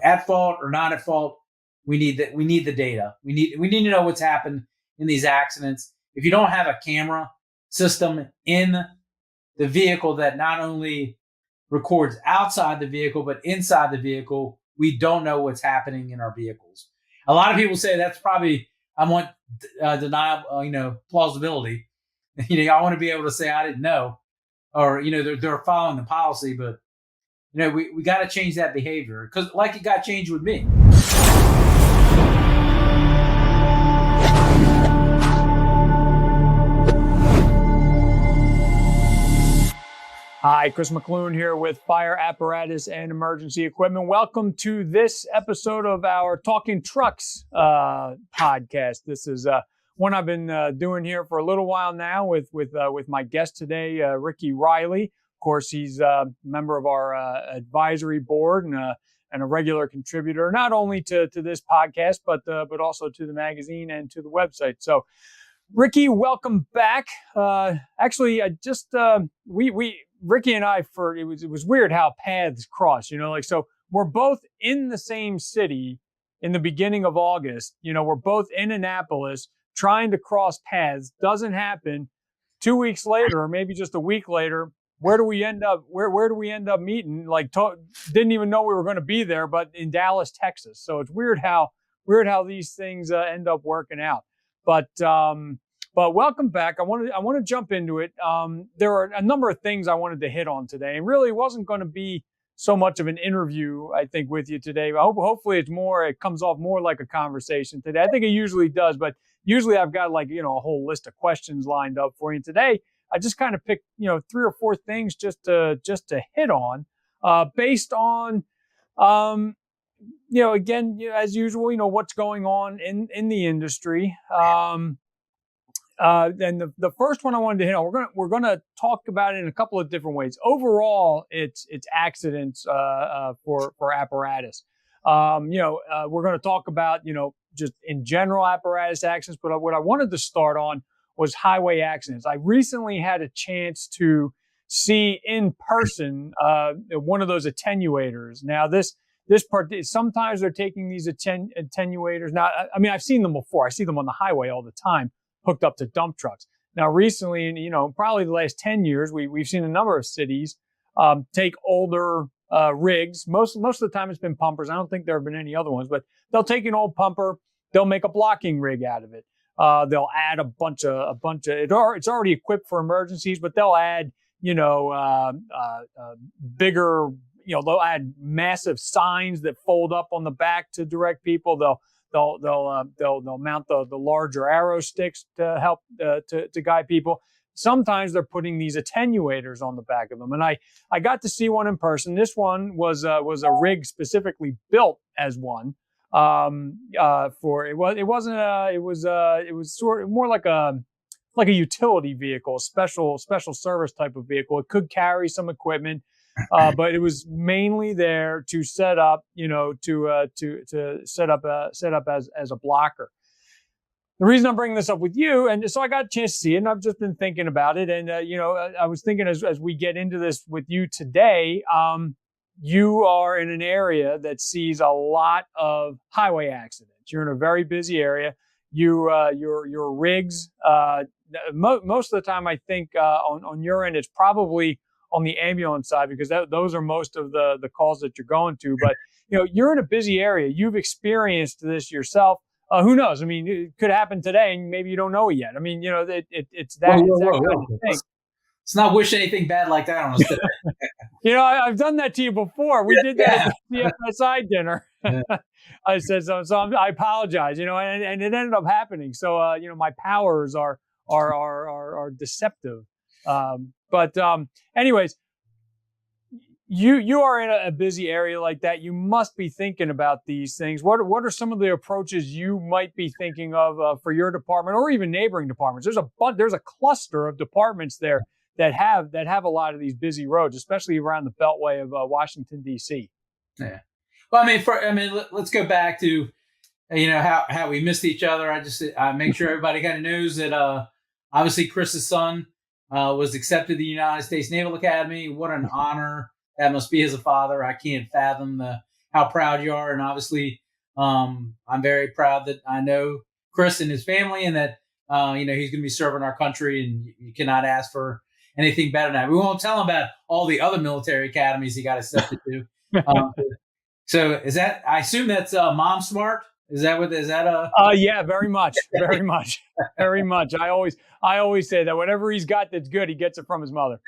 at fault or not at fault. We need the data. We need to know what's happened in these accidents. If you don't have a camera system in the vehicle that not only records outside the vehicle but inside the vehicle, we don't know what's happening in our vehicles. A lot of people say that's probably, I want deniable, plausibility. I want to be able to say I didn't know, or they're following the policy, but we got to change that behavior, because like it got changed with me. Hi, Chris McLoone here with Fire Apparatus and Emergency Equipment. Welcome to this episode of our Talking Trucks podcast. This is one I've been doing here for a little while now with my guest today, Ricky Riley. Of course, he's a member of our advisory board and a regular contributor, not only to this podcast, but also to the magazine and to the website. So, Ricky, welcome back. Actually, I just Ricky and I, it was weird how paths cross, so we're both in the same city in the beginning of August. We're both in Annapolis trying to cross paths. Doesn't happen. 2 weeks later, or maybe just a week later, where do we end up? Where do we end up meeting? Didn't even know we were going to be there, but in Dallas, Texas. So it's weird how these things end up working out. But welcome back. I want to jump into it. There are a number of things I wanted to hit on today, and really it wasn't going to be so much of an interview, I think, with you today. Hopefully it comes off more like a conversation today. I think it usually does, but usually I've got a whole list of questions lined up for you. Today, I just kind of picked, 3 or 4 things just to hit on, based on, again, as usual, what's going on in the industry. And the first one I wanted to hit on, we're gonna talk about it in a couple of different ways. Overall, it's accidents for apparatus. We're going to talk about just in general apparatus accidents, but what I wanted to start on was highway accidents. I recently had a chance to see in person one of those attenuators. Now this part, sometimes they're taking these attenuators. Now, I mean, I've seen them before. I see them on the highway all the time, hooked up to dump trucks. Now, recently, probably the last 10 years, we've seen a number of cities take older rigs. Most of the time, it's been pumpers. I don't think there have been any other ones, but they'll take an old pumper, they'll make a blocking rig out of it. They'll add a bunch of. It's already equipped for emergencies, but they'll add bigger. They'll add massive signs that fold up on the back to direct people. They'll mount the larger arrow sticks to help to guide people. Sometimes they're putting these attenuators on the back of them, and I got to see one in person. This one was a rig specifically built as one it was sort of more like a utility vehicle, special service type of vehicle. It could carry some equipment. But it was mainly there to set up, to set up as a blocker. The reason I'm bringing this up with you, and so I got a chance to see it, and I've just been thinking about it, and I was thinking as we get into this with you today, you are in an area that sees a lot of highway accidents. You're in a very busy area. Your rigs, most of the time, I think on your end, it's probably on the ambulance side, because those are most of the calls that you're going to. But you're in a busy area. You've experienced this yourself. Who knows? I mean, it could happen today, and maybe you don't know it yet. I mean, it's that, kind of thing. Let's not wish anything bad like that on us today. I've done that to you before. We did that at the CFSI dinner. I said so. So I apologize. And it ended up happening. So my powers are deceptive. But anyways, you are in a busy area like that. You must be thinking about these things. What are some of the approaches you might be thinking of for your department or even neighboring departments? There's a cluster of departments there that have a lot of these busy roads, especially around the Beltway of Washington D.C. Yeah. Well, let's go back to how we missed each other. I make sure everybody kind of knows that obviously Chris's son was accepted to the United States Naval Academy. What an honor that must be as a father. I can't fathom how proud you are. And obviously, I'm very proud that I know Chris and his family, and that he's going to be serving our country, and you cannot ask for anything better than that. We won't tell him about all the other military academies he got accepted to. So is that? I assume that's Mom Smart. Is that what? Is that a? Yeah, very much, very much, very much. I always say that whatever he's got that's good, he gets it from his mother.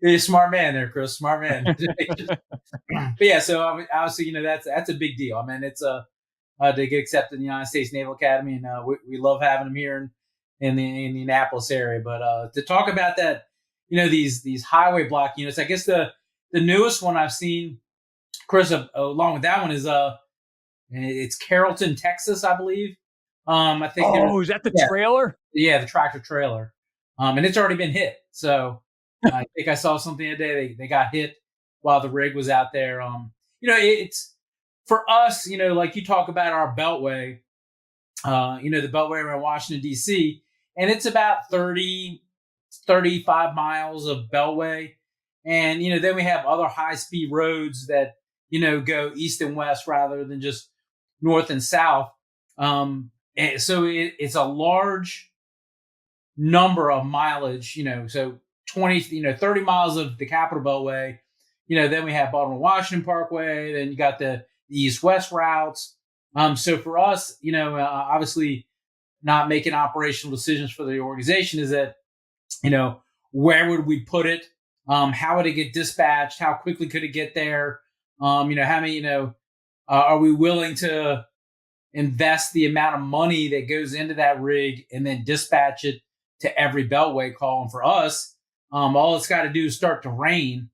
You're a smart man there, Chris. Smart man. But yeah, so obviously, that's a big deal. I mean, it's to get accepted in the United States Naval Academy, and we love having him here in the Indianapolis area. But to talk about that, these highway block units, I guess the newest one I've seen, Chris, along with that one is it's Carrollton, Texas, I believe. I think. Oh, is that the trailer? Yeah, the tractor trailer. And it's already been hit. So I think I saw something today. They got hit while the rig was out there. It's for us. Like you talk about our beltway. The beltway around Washington D.C. and it's about 35 miles of beltway, and then we have other high speed roads that go east and west rather than just north and south. And so it's a large number of mileage, so 20, 30 miles of the Capitol Beltway, then we have Baltimore Washington Parkway, then you got the east-west routes. So for us, obviously not making operational decisions for the organization is that, where would we put it? How would it get dispatched? How quickly could it get there? How many, are we willing to invest the amount of money that goes into that rig and then dispatch it to every beltway call? And for us, all it's got to do is start to rain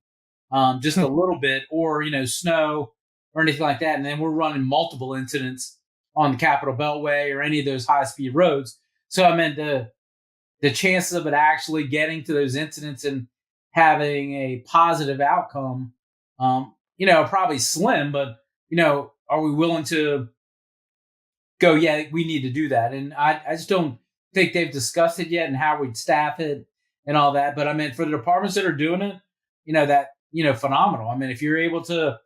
just a little bit, or, snow or anything like that. And then we're running multiple incidents on the Capitol Beltway or any of those high speed roads. So I meant the chances of it actually getting to those incidents and having a positive outcome, probably slim, but, are we willing to go, yeah, we need to do that? And I just don't think they've discussed it yet and how we'd staff it and all that. But I mean, for the departments that are doing it, phenomenal. I mean, if you're able to,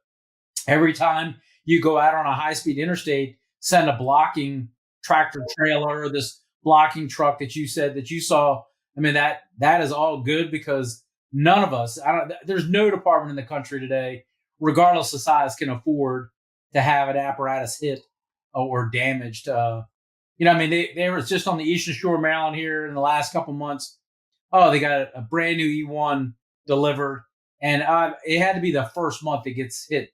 every time you go out on a high speed interstate, send a blocking tractor trailer or this blocking truck that you said that you saw. I mean, that is all good, because none of us, there's no department in the country today, regardless of size, can afford to have an apparatus hit or damaged. They were just on the Eastern Shore of Maryland here in the last couple months. Oh, they got a brand new E1 delivered, and it had to be the first month it gets hit,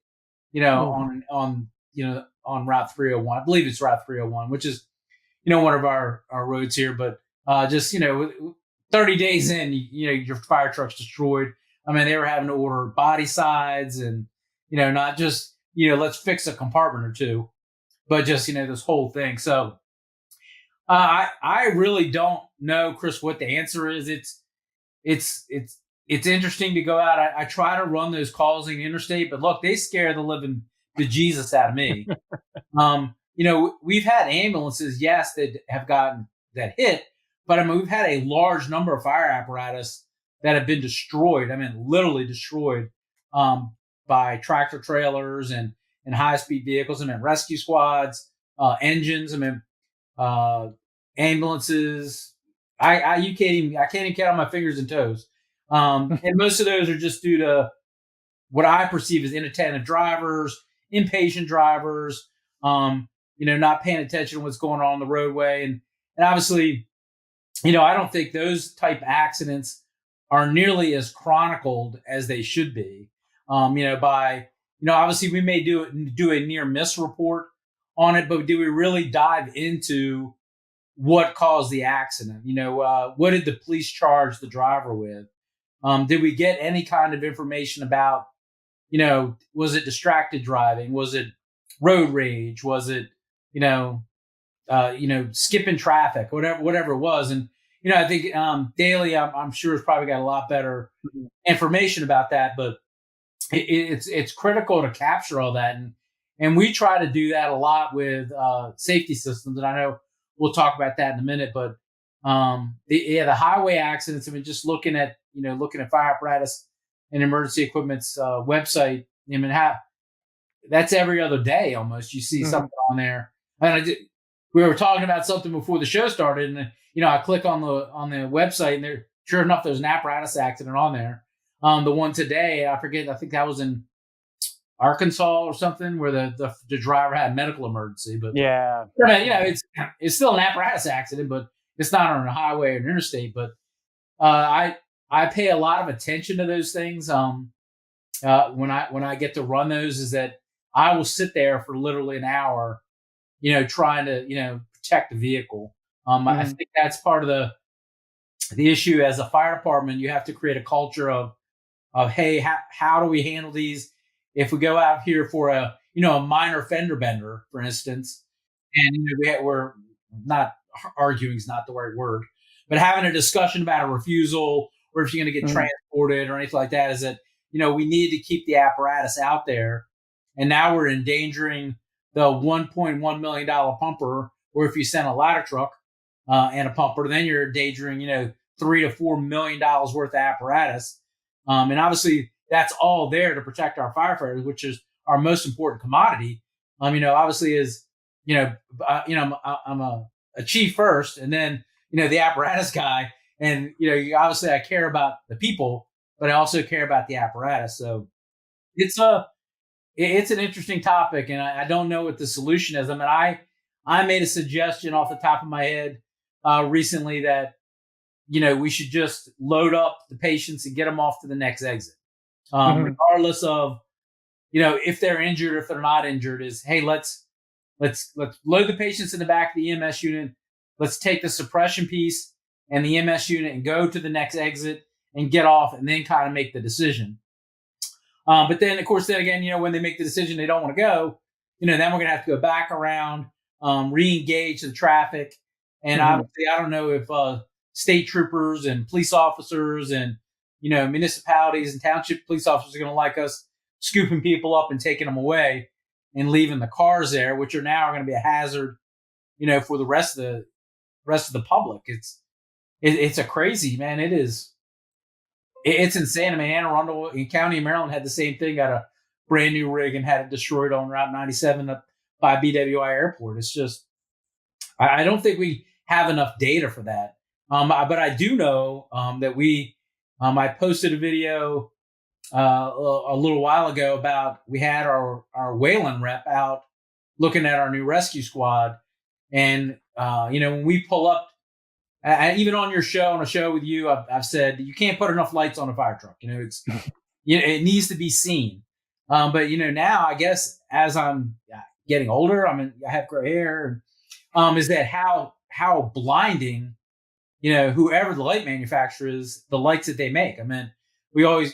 on Route 301. I believe it's Route 301, which is, one of our roads here. But 30 days in, your fire truck's destroyed. I mean, they were having to order body sides and, not just, let's fix a compartment or two, but just, this whole thing. So I really don't know, Chris, what the answer is. It's interesting to go out. I try to run those calls in the interstate, but look, they scare the living bejesus out of me. We've had ambulances, yes, that have gotten that hit, but I mean, we've had a large number of fire apparatus that have been destroyed. I mean, literally destroyed by tractor trailers and high speed vehicles. I mean, rescue squads, engines. I mean, ambulances. I can't even count on my fingers and toes. And most of those are just due to what I perceive as inattentive drivers, impatient drivers, not paying attention to what's going on the roadway. And obviously, I don't think those type accidents are nearly as chronicled as they should be. Obviously we may do a near miss report on it, but do we really dive into what caused the accident? What did the police charge the driver with? Did we get any kind of information about, was it distracted driving? Was it road rage? Was it, skipping traffic, whatever it was. And, I think Daly, I'm sure, has probably got a lot better information about that, but it's critical to capture all that. And we try to do that a lot with safety systems. And I know we'll talk about that in a minute, but the highway accidents, I mean, just looking at fire apparatus and emergency equipment's website, I mean, that's every other day almost. You see something on there. And we were talking about something before the show started, and I click on the website, and there, sure enough, there's an apparatus accident on there. The one today, I forget. I think that was in Arkansas or something, where the driver had a medical emergency. But yeah, it's still an apparatus accident, but it's not on a highway or an interstate. But I pay a lot of attention to those things. When I get to run those, is that I will sit there for literally an hour, trying to protect the vehicle. I think that's part of the issue as a fire department. You have to create a culture of hey, how do we handle these? If we go out here for a minor fender bender, for instance, and we're not arguing is not the right word, but having a discussion about a refusal, or if you're going to get transported or anything like that, is that we need to keep the apparatus out there. And now we're endangering the $1.1 million pumper, or if you send a ladder truck and a pumper, then you're endangering $3 to $4 million worth of apparatus. And obviously that's all there to protect our firefighters, which is our most important commodity. Obviously is, I'm a chief first, and then, the apparatus guy. And, obviously I care about the people, but I also care about the apparatus. So it's an interesting topic, and I don't know what the solution is. I mean, I made a suggestion off the top of my head recently that, we should just load up the patients and get them off to the next exit. Regardless of, if they're injured or if they're not injured, is, hey, let's load the patients in the back of the EMS unit. Let's take the suppression piece and the EMS unit and go to the next exit and get off, and then kind of make the decision. But then, of course, when they make the decision they don't want to go, then we're going to have to go back around, re-engage the traffic. And obviously, I don't know if state troopers and police officers and, municipalities and township police officers are going to like us scooping people up and taking them away and leaving the cars there, which are now going to be a hazard, for the rest of the public. It's a crazy, man. It is. It's insane. I mean, Anne Arundel in County of Maryland had the same thing, got a brand new rig and had it destroyed on Route 97 up by BWI Airport. It's just, I don't think we have enough data for that. But I do know that I posted a video a little while ago about, we had our Wayland rep out looking at our new rescue squad. And, when we pull up, even on your show, on a show with you, I've said you can't put enough lights on a fire truck. It's it needs to be seen. But now I guess as I'm getting older, I have gray hair. Is that how blinding, whoever the light manufacturer is, the lights that they make. I mean, we always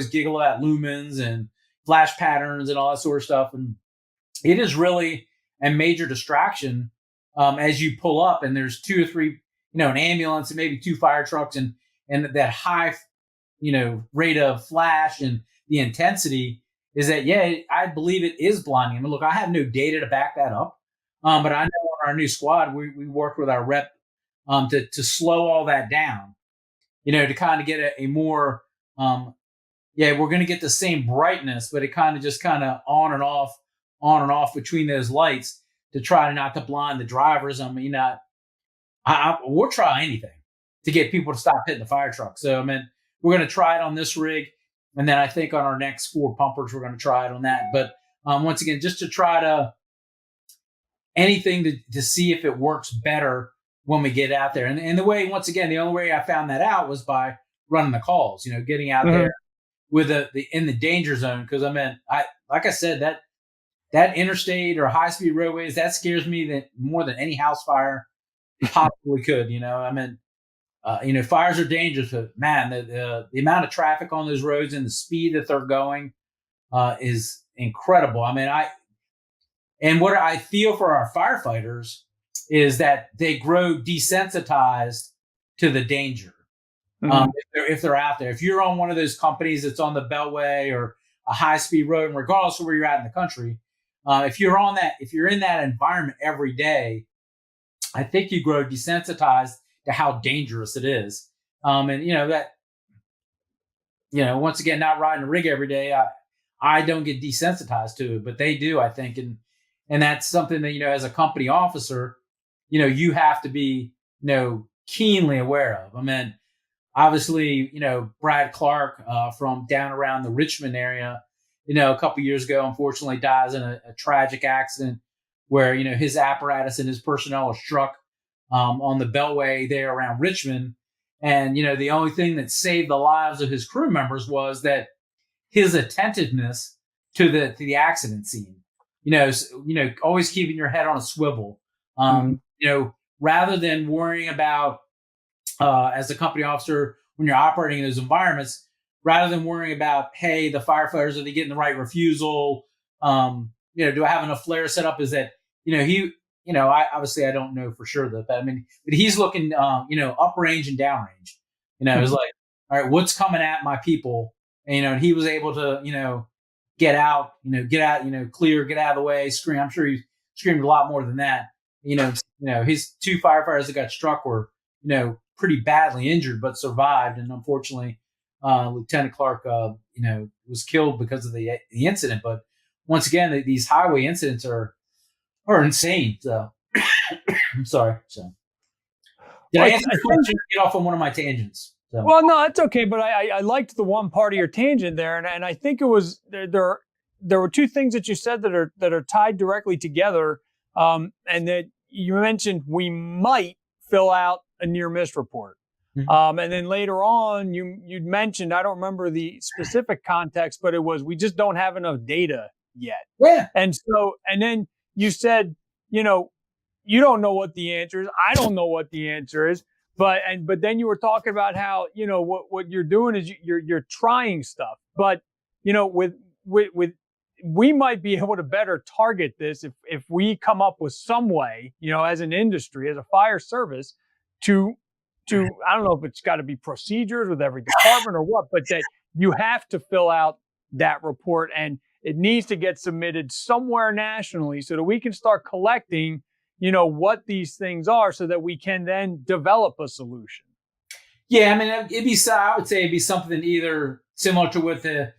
giggle at lumens and flash patterns and all that sort of stuff, and it is really a major distraction as you pull up and there's 2 or 3. An ambulance and maybe 2 fire trucks and that high, rate of flash and the intensity is that, I believe it is blinding. I mean, look, I have no data to back that up. But I know on our new squad, we worked with our rep to slow all that down, to kind of get a more, we're going to get the same brightness, but it kind of on and off between those lights to try not to blind the drivers. I mean, we'll try anything to get people to stop hitting the fire truck. So, we're going to try it on this rig. And then I think on our next 4 pumpers, we're going to try it on that. But once again, just to try to anything to see if it works better when we get out there. And the way, once again, the only way I found that out was by running the calls, getting out there with in the danger zone. Cause like I said, that interstate or high speed roadways, that scares me more than any house fire possibly could. Fires are dangerous, but man, the amount of traffic on those roads and the speed that they're going is incredible. And what I feel for our firefighters is that they grow desensitized to the danger. If they're out there, if you're on one of those companies that's on the Beltway or a high speed road, and regardless of where you're at in the country, if you're in that environment every day, I think you grow desensitized to how dangerous it is. Once again, not riding a rig every day, I don't get desensitized to it, but they do, I think. And that's something that, as a company officer, you have to be, keenly aware of. I mean, obviously, Brad Clark from down around the Richmond area, a couple years ago, unfortunately dies in a tragic accident where, his apparatus and his personnel are struck on the Beltway there around Richmond. And, the only thing that saved the lives of his crew members was that his attentiveness to the accident scene, always keeping your head on a swivel, rather than worrying about, as a company officer, when you're operating in those environments, rather than worrying about, hey, the firefighters, are they getting the right refusal? Do I have enough flare set up? Is that, I obviously I don't know for sure that, but he's looking, uprange and downrange. It's like, all right, what's coming at my people? And, he was able to, get out, clear, get out of the way, scream. I'm sure he screamed a lot more than that. His two firefighters that got struck were, pretty badly injured, but survived. And unfortunately, Lieutenant Clark, was killed because of the incident. But once again, these highway incidents are insane. So I'm sorry. So did I answer your question? Get off on one of my tangents. So. Well, no, that's okay. But I liked the one part of your tangent there, and I think it was there were two things that you said that are tied directly together, and that you mentioned we might fill out a near miss report. And then later on, you'd mentioned, I don't remember the specific context, but it was, we just don't have enough data yet. Yeah. And then you said, you don't know what the answer is. I don't know what the answer is. But then you were talking about how, what you're doing is you're trying stuff. But, with we might be able to better target this if we come up with some way, as an industry, as a fire service, to I don't know if it's got to be procedures with every department or what, but that you have to fill out that report and it needs to get submitted somewhere nationally so that we can start collecting, what these things are so that we can then develop a solution. Yeah, I would say it'd be something either similar to what the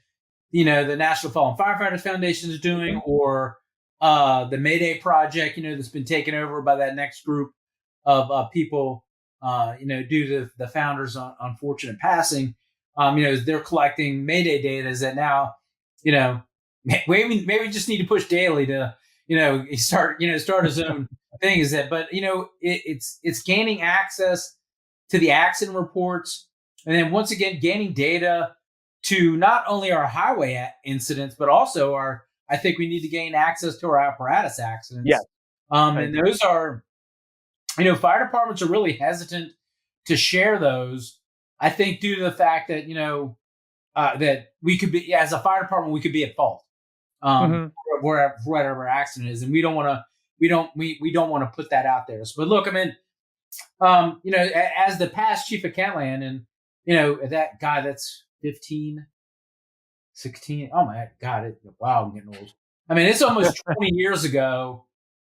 National Fallen Firefighters Foundation is doing, or the Mayday Project, that's been taken over by that next group of people, due to the founder's unfortunate passing. They're collecting Mayday data. Is that now, maybe we just need to push daily to, start his own thing. Is that, but it's gaining access to the accident reports, and then once again gaining data to not only our highway incidents, but also I think we need to gain access to our apparatus accidents. Yeah. And those are, fire departments are really hesitant to share those. I think due to the fact that, that we could be, as a fire department, we could be at fault, wherever whatever accident is. And we don't want to put that out there. So, but look, as the past chief of Kentland, and, that guy, that's 15, 16. Oh my God. Wow. I'm getting old. It's almost 20 years ago.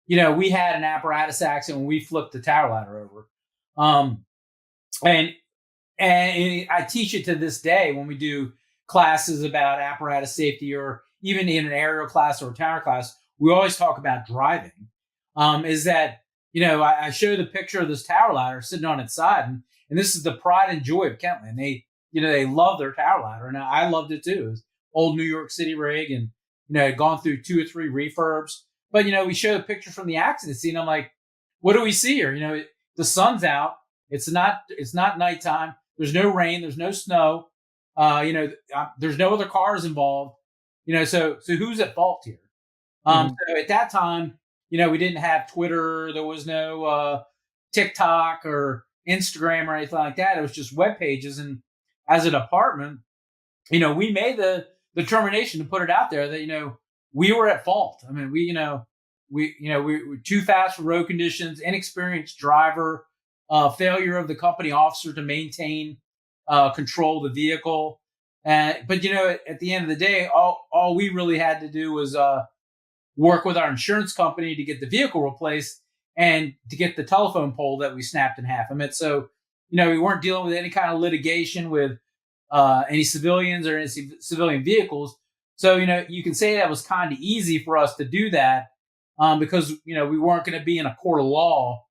We had an apparatus accident when we flipped the tower ladder over. And I teach it to this day when we do classes about apparatus safety, or even in an aerial class or a tower class, we always talk about driving. Is that, I show the picture of this tower ladder sitting on its side, and this is the pride and joy of Kentland. They love their tower ladder, and I loved it too. It was old New York City rig, and had gone through 2 or 3 refurbs. But we show the picture from the accident scene. I'm like, what do we see here? The sun's out. It's not nighttime. There's no rain. There's no snow. There's no other cars involved. So who's at fault here? So at that time, we didn't have Twitter. There was no TikTok or Instagram or anything like that. It was just web pages. And as a department, we made the determination to put it out there that, we were at fault. We were too fast for road conditions, inexperienced driver, failure of the company officer to maintain control of the vehicle. But at the end of the day, all we really had to do was work with our insurance company to get the vehicle replaced and to get the telephone pole that we snapped in half. So we weren't dealing with any kind of litigation with any civilians or any civilian vehicles. So, you can say that was kind of easy for us to do that because, we weren't going to be in a court of law,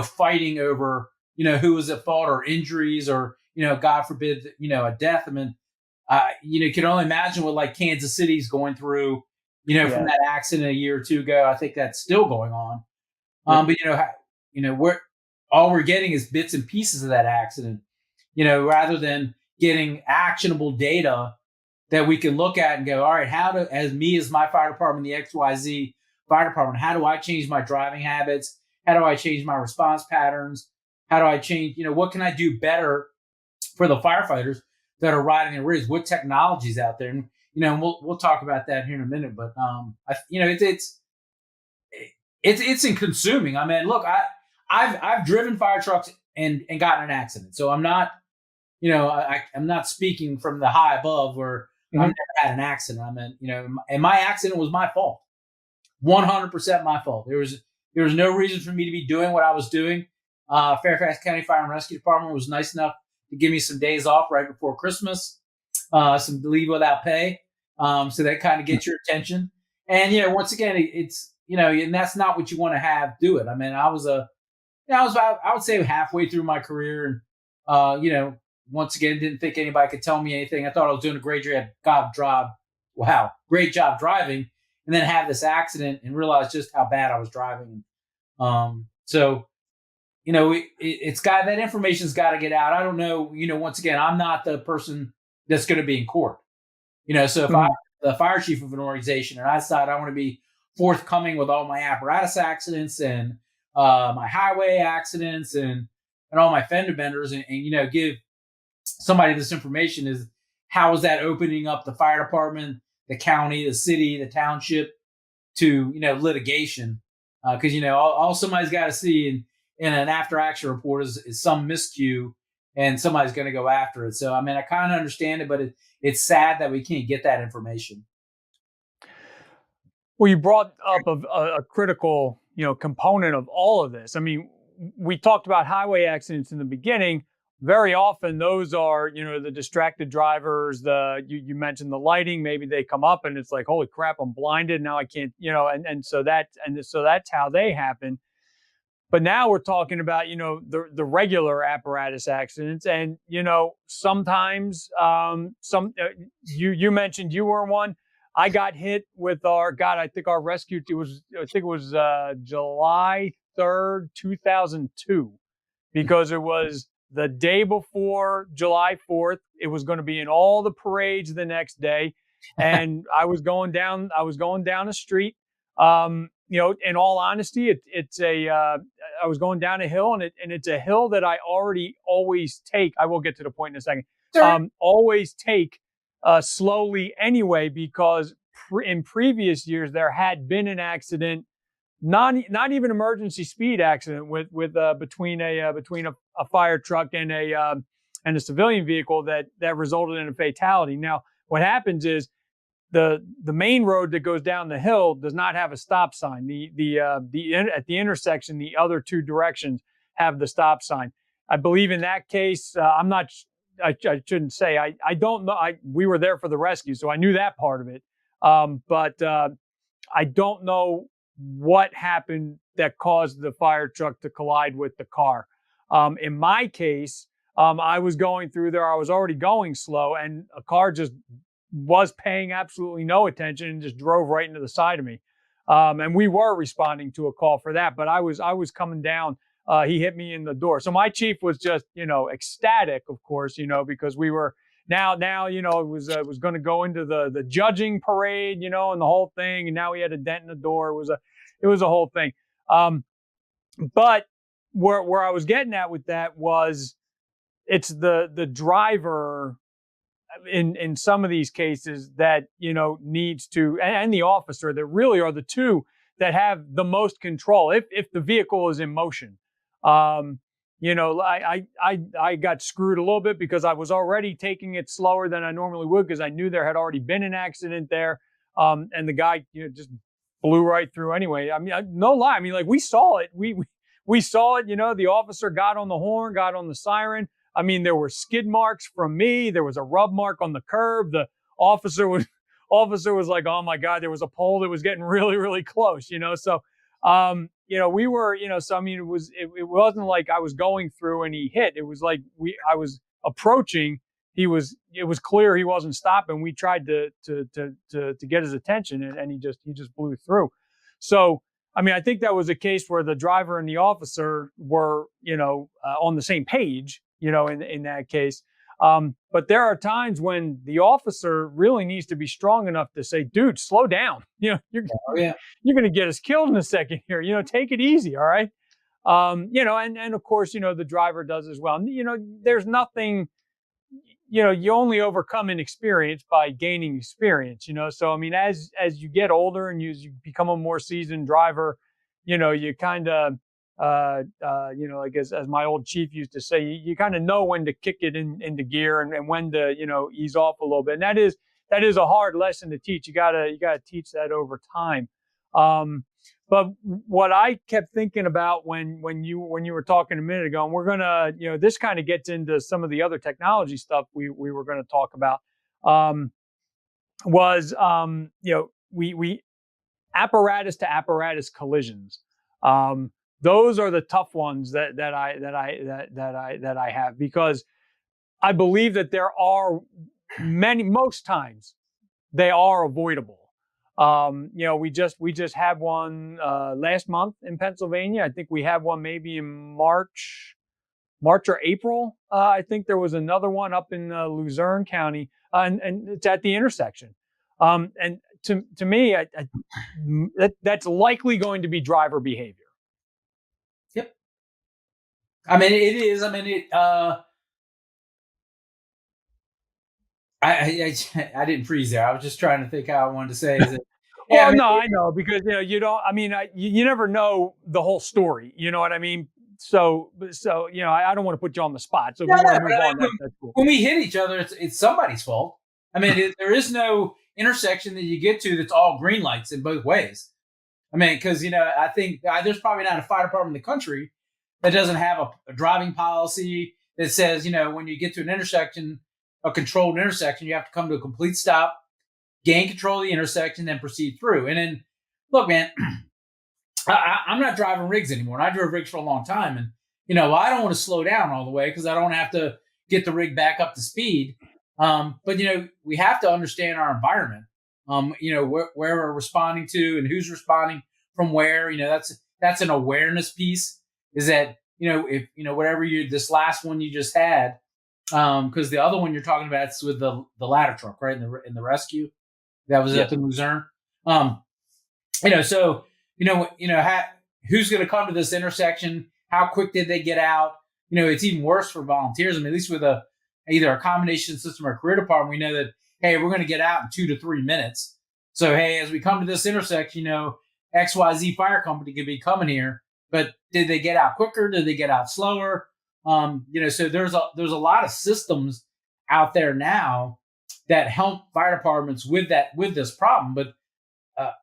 fighting over, who was at fault or injuries or, God forbid, a death. I mean, you can only imagine what like Kansas City's going through, from that accident a year or two ago. I think that's still going on. But, we're all we're getting is bits and pieces of that accident, rather than getting actionable data that we can look at and go, all right, as my fire department, the XYZ fire department, how do I change my driving habits? How do I change my response patterns? How do I change, what can I do better for the firefighters that are riding the rigs? What technology's out there? And, and we'll talk about that here in a minute, but, it's in consuming. I mean, look, I've driven fire trucks and gotten in an accident. So I'm not, I'm not speaking from the high above where I've never had an accident. I mean, and my accident was my fault. 100% my fault. There was no reason for me to be doing what I was doing. Fairfax County Fire and Rescue Department was nice enough to give me some days off right before Christmas, some leave without pay. So that kind of gets your attention. And, once again, it's, and that's not what you want to have do it. I mean, I was about, I would say halfway through my career and, once again, didn't think anybody could tell me anything. I thought I was doing a great job. Wow. Great job driving. And then have this accident and realize just how bad I was driving. So, it's got, that information's got to get out. I don't know, once again, I'm not the person that's going to be in court. So if I'm the fire chief of an organization and I decide I want to be forthcoming with all my apparatus accidents and my highway accidents and all my fender benders and give somebody this information, is how is that opening up the fire department, the county, the city, the township to, litigation? Because, all somebody's got to see in an after action report is some miscue and somebody's going to go after it. So, I mean, I kind of understand it, but it's sad that we can't get that information. Well, you brought up a critical, component of all of this. I mean, we talked about highway accidents in the beginning. Very often those are, the distracted drivers, you mentioned the lighting, maybe they come up and it's like, holy crap, I'm blinded. Now I can't, so that's how they happen. But now we're talking about, the regular apparatus accidents. And, sometimes you mentioned you were one. I got hit with I think our rescue, it was July 3rd, 2002, because it was the day before July 4th. It was going to be in all the parades the next day. And I was going down a street. In all honesty, I was going down a hill and it's a hill that I always take. I will get to the point in a second. Sure. Always take slowly anyway, because in previous years, there had been an accident, not even emergency speed accident between a fire truck and a civilian vehicle that resulted in a fatality. Now, what happens is the main road that goes down the hill does not have a stop sign. At the intersection, the other two directions have the stop sign. I believe in that case, I shouldn't say. I don't know. We were there for the rescue, so I knew that part of it. But I don't know what happened that caused the fire truck to collide with the car. In my case, I was going through there. I was already going slow, and a car just was paying absolutely no attention and just drove right into the side of me. And we were responding to a call for that, but I was coming down. He hit me in the door. So my chief was just, ecstatic, of course, because we were now, it was going to go into the judging parade, and the whole thing. And now he had a dent in the door. It was a whole thing. But where I was getting at with that was it's the driver in some of these cases that, needs to, and the officer, that really are the two that have the most control if the vehicle is in motion. I got screwed a little bit because I was already taking it slower than I normally would because I knew there had already been an accident there. And the guy, just blew right through anyway. I mean, no lie. I mean, like, we saw it. We saw it, the officer got on the horn, got on the siren. I mean, there were skid marks from me. There was a rub mark on the curb. The officer officer was like, "Oh my God, there was a pole that was getting really, really close," So, we were, so I mean, it wasn't like I was going through and he hit. It was like I was approaching. It was clear he wasn't stopping. We tried to get his attention, and he just blew through. So, I mean, I think that was a case where the driver and the officer were, on the same page, in that case. But there are times when the officer really needs to be strong enough to say, "Dude, slow down. You're going to get us killed in a second here. Take it easy. All right." And of course, the driver does as well. There's nothing, you only overcome inexperience by gaining experience, So, I mean, as you get older and you become a more seasoned driver, you kind of, like as my old chief used to say, you kind of know when to kick it into gear and when to, ease off a little bit. And that is a hard lesson to teach. You gotta teach that over time. But what I kept thinking about when you were talking a minute ago, and we're gonna, this kind of gets into some of the other technology stuff we were going to talk about, was we apparatus to apparatus collisions. Those are the tough ones that I have, because I believe that there are most times they are avoidable. We just had one last month in Pennsylvania. I think we had one maybe in March or April. I think there was another one up in Luzerne County, and it's at the intersection. And to me, that's likely going to be driver behavior. Yep. I mean, it is. I mean, I didn't freeze there. I was just trying to think how I wanted to say. Is it? Yeah, well, I know, because you don't. I mean, you never know the whole story. You know what I mean? So I don't want to put you on the spot. So if you want to move on, that's cool. When we hit each other, it's somebody's fault. I mean, there is no intersection that you get to that's all green lights in both ways. I mean, because I think there's probably not a fire department in the country that doesn't have a driving policy that says, when you get to an intersection, a controlled intersection, you have to come to a complete stop, gain control of the intersection, then proceed through. And then, look, man, I'm not driving rigs anymore. And I drove rigs for a long time. And, I don't want to slow down all the way because I don't have to get the rig back up to speed. But, we have to understand our environment, where we're responding to and who's responding from where. That's an awareness piece, is that, if, whatever this last one you just had, because the other one you're talking about is with the ladder truck, right? In the rescue that was up in Luzerne. So who's going to come to this intersection? How quick did they get out? It's even worse for volunteers. I mean, at least with either a combination system or a career department, we know that, hey, we're going to get out in 2 to 3 minutes. So, hey, as we come to this intersection, XYZ fire company could be coming here, but did they get out quicker? Did they get out slower? So there's a lot of systems out there now that help fire departments with this problem. But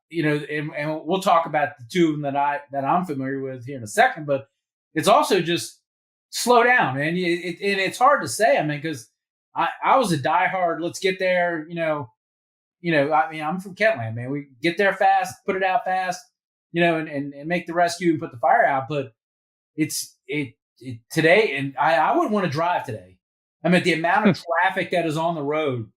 and we'll talk about the two of them that I'm familiar with here in a second. But it's also just slow down, and it's hard to say. I mean, because I was a diehard, let's get there. I mean, I'm from Kentland, man. We get there fast, put it out fast, and make the rescue and put the fire out. But it's today, and I wouldn't want to drive today. I mean, the amount of traffic that is on the road.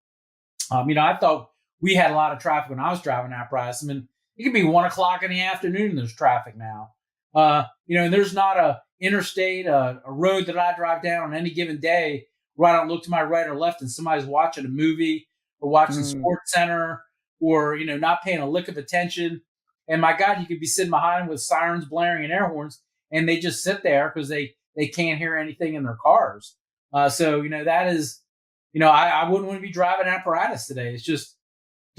I thought we had a lot of traffic when I was driving Apparatus. I mean, it could be 1:00 in the afternoon and there's traffic now. And there's not a interstate, a road that I drive down on any given day where I don't look to my right or left and somebody's watching a movie or watching Sports Center or, not paying a lick of attention. And my God, you could be sitting behind them with sirens blaring and air horns, and they just sit there because they can't hear anything in their cars. So that is, I wouldn't want to be driving Apparatus today. It's just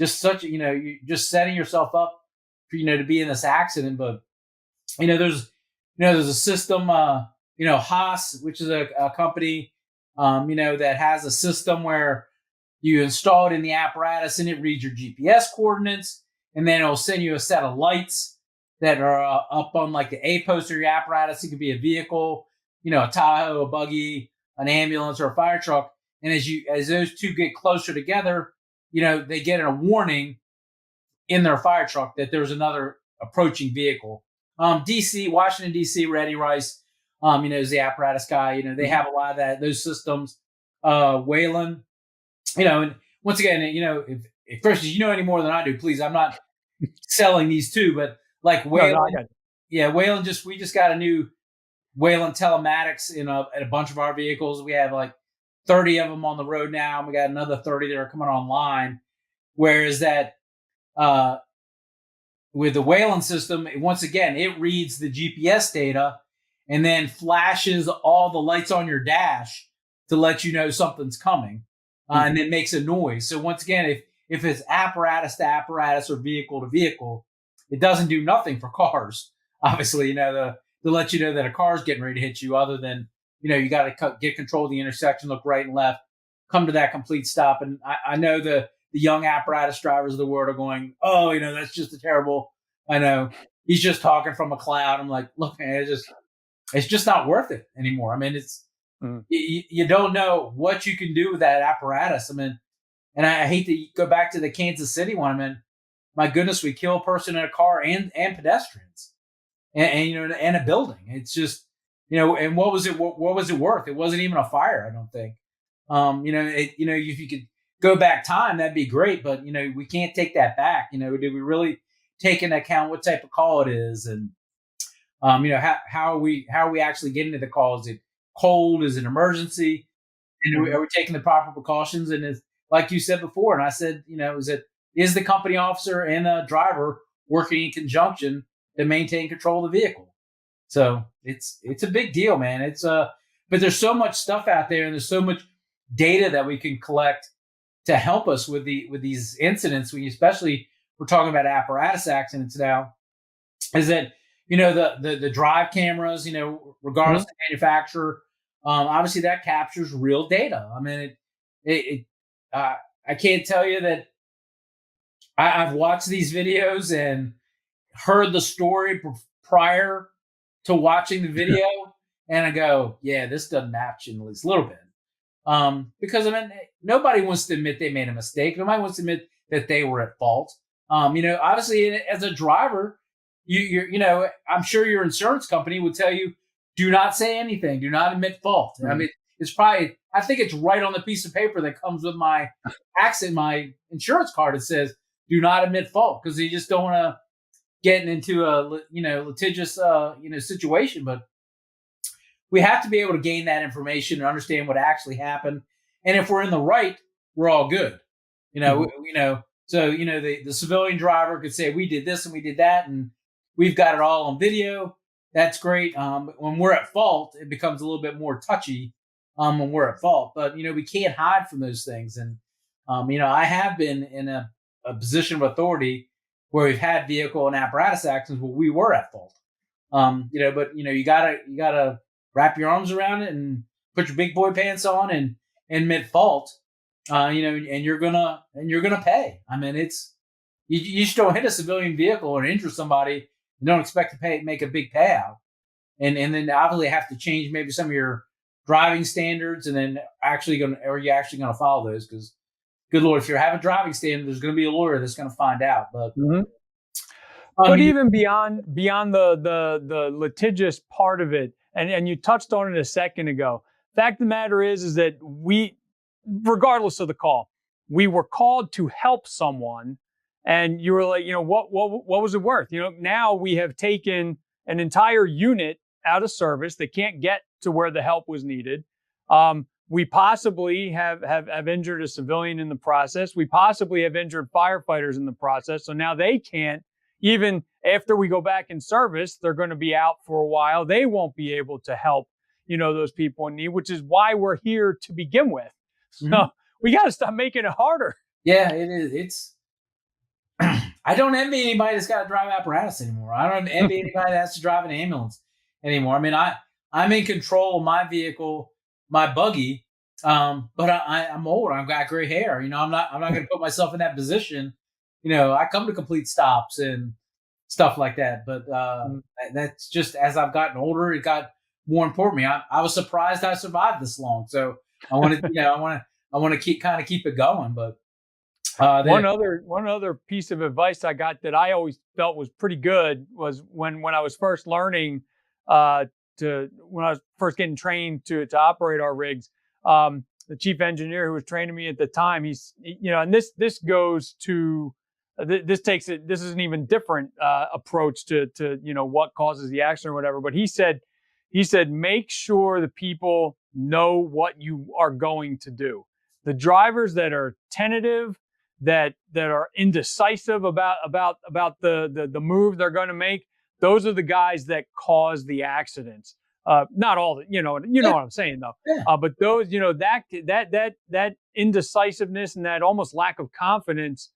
such, you're just setting yourself up for, to be in this accident. But, there's a system, Haas, which is a company, that has a system where you install it in the apparatus and it reads your GPS coordinates, and then it'll send you a set of lights that are up on like the A post of your apparatus. It could be a vehicle, a Tahoe, a buggy, an ambulance, or a fire truck. And as those two get closer together, they get a warning in their fire truck that there's another approaching vehicle. Washington, D.C., Reddy Rice, is the apparatus guy. They have a lot of those systems. Wayland, and once again, if Chris, you know any more than I do, please, I'm not selling these two, but like Wayland, Wayland we just got a new Wayland telematics in a bunch of our vehicles. We have like 30 of them on the road now. We got another 30 that are coming online. Whereas that, with the Wayland system, once again, it reads the GPS data and then flashes all the lights on your dash to let you know something's coming, and then makes a noise. So once again, if it's apparatus to apparatus or vehicle to vehicle, it doesn't do nothing for cars. Obviously, to let you know that a car's getting ready to hit you, other than, you got to get control of the intersection, look right and left, come to that complete stop. And I know the young apparatus drivers of the world are going, oh, that's just a terrible, I know he's just talking from a cloud. I'm like, look, man, it's just not worth it anymore. I mean, it's, you don't know what you can do with that apparatus. I mean, and I hate to go back to the Kansas City one. I mean, my goodness, we kill a person in a car and pedestrians and a building. It's just, and what was it worth? It wasn't even a fire, I don't think. If you could go back time, that'd be great, but we can't take that back. Did we really take into account what type of call it is, and how are we actually getting to the call? Is it cold? Is it emergency? And are we taking the proper precautions? And it's like you said before, and I said, is the company officer and the driver working in conjunction to maintain control of the vehicle? So it's a big deal, man. But there's so much stuff out there, and there's so much data that we can collect to help us with these incidents. Especially we're talking about apparatus accidents now, is that the drive cameras, regardless of the manufacturer, obviously that captures real data. I mean, I can't tell you that I've watched these videos and heard the story prior to watching the video, and I go, yeah, this doesn't match in at least a little bit. Because I mean, nobody wants to admit they made a mistake. Nobody wants to admit that they were at fault. Obviously, as a driver, I'm sure your insurance company would tell you, do not say anything, do not admit fault. I mean, I think it's right on the piece of paper that comes with my my insurance card. It says, do not admit fault, because you just don't want to get into a, litigious, situation. But we have to be able to gain that information and understand what actually happened. And if we're in the right, we're all good. So, the civilian driver could say, we did this and we did that, and we've got it all on video. That's great. But when we're at fault, it becomes a little bit more touchy when we're at fault. But, we can't hide from those things. And, I have been in a position of authority where we've had vehicle and apparatus accidents where we were at fault. But, you gotta wrap your arms around it and put your big boy pants on and admit fault. And you're gonna pay. I mean, it's you just don't hit a civilian vehicle or injure somebody and don't expect to make a big payout. And then obviously have to change maybe some of your driving standards, and then are you actually gonna follow those? Because good Lord, if you're having driving standards, there's gonna be a lawyer that's gonna find out. But but even beyond the litigious part of it, and you touched on it a second ago. Fact of the matter is that we, regardless of the call, we were called to help someone, and you were like, what was it worth? Now we have taken an entire unit out of service. They can't get to where the help was needed. We possibly have injured a civilian in the process. We possibly have injured firefighters in the process. So now they can't, even after we go back in service, they're going to be out for a while. They won't be able to help, those people in need, which is why we're here to begin with. So we got to stop making it harder. Yeah, it is. It's, I don't envy anybody that's got to drive apparatus anymore. I don't envy anybody that has to drive an ambulance anymore. I mean, I'm in control of my vehicle, my buggy, but I'm old. I've got gray hair. I'm not going to put myself in that position. I come to complete stops and stuff like that. But that's just, as I've gotten older, it got more important to me. I was surprised I survived this long. So I want to, I want to keep it going. But One other piece of advice I got that I always felt was pretty good was when I was first learning when I was first getting trained to operate our rigs. The chief engineer who was training me at the time, and this goes to this takes it. This is an even different approach to what causes the accident or whatever. But he said make sure the people know what you are going to do. The drivers that are tentative, that are indecisive about the move they're going to make, those are the guys that cause the accidents. Not all, what I'm saying though. Yeah. But those, that indecisiveness and that almost lack of confidence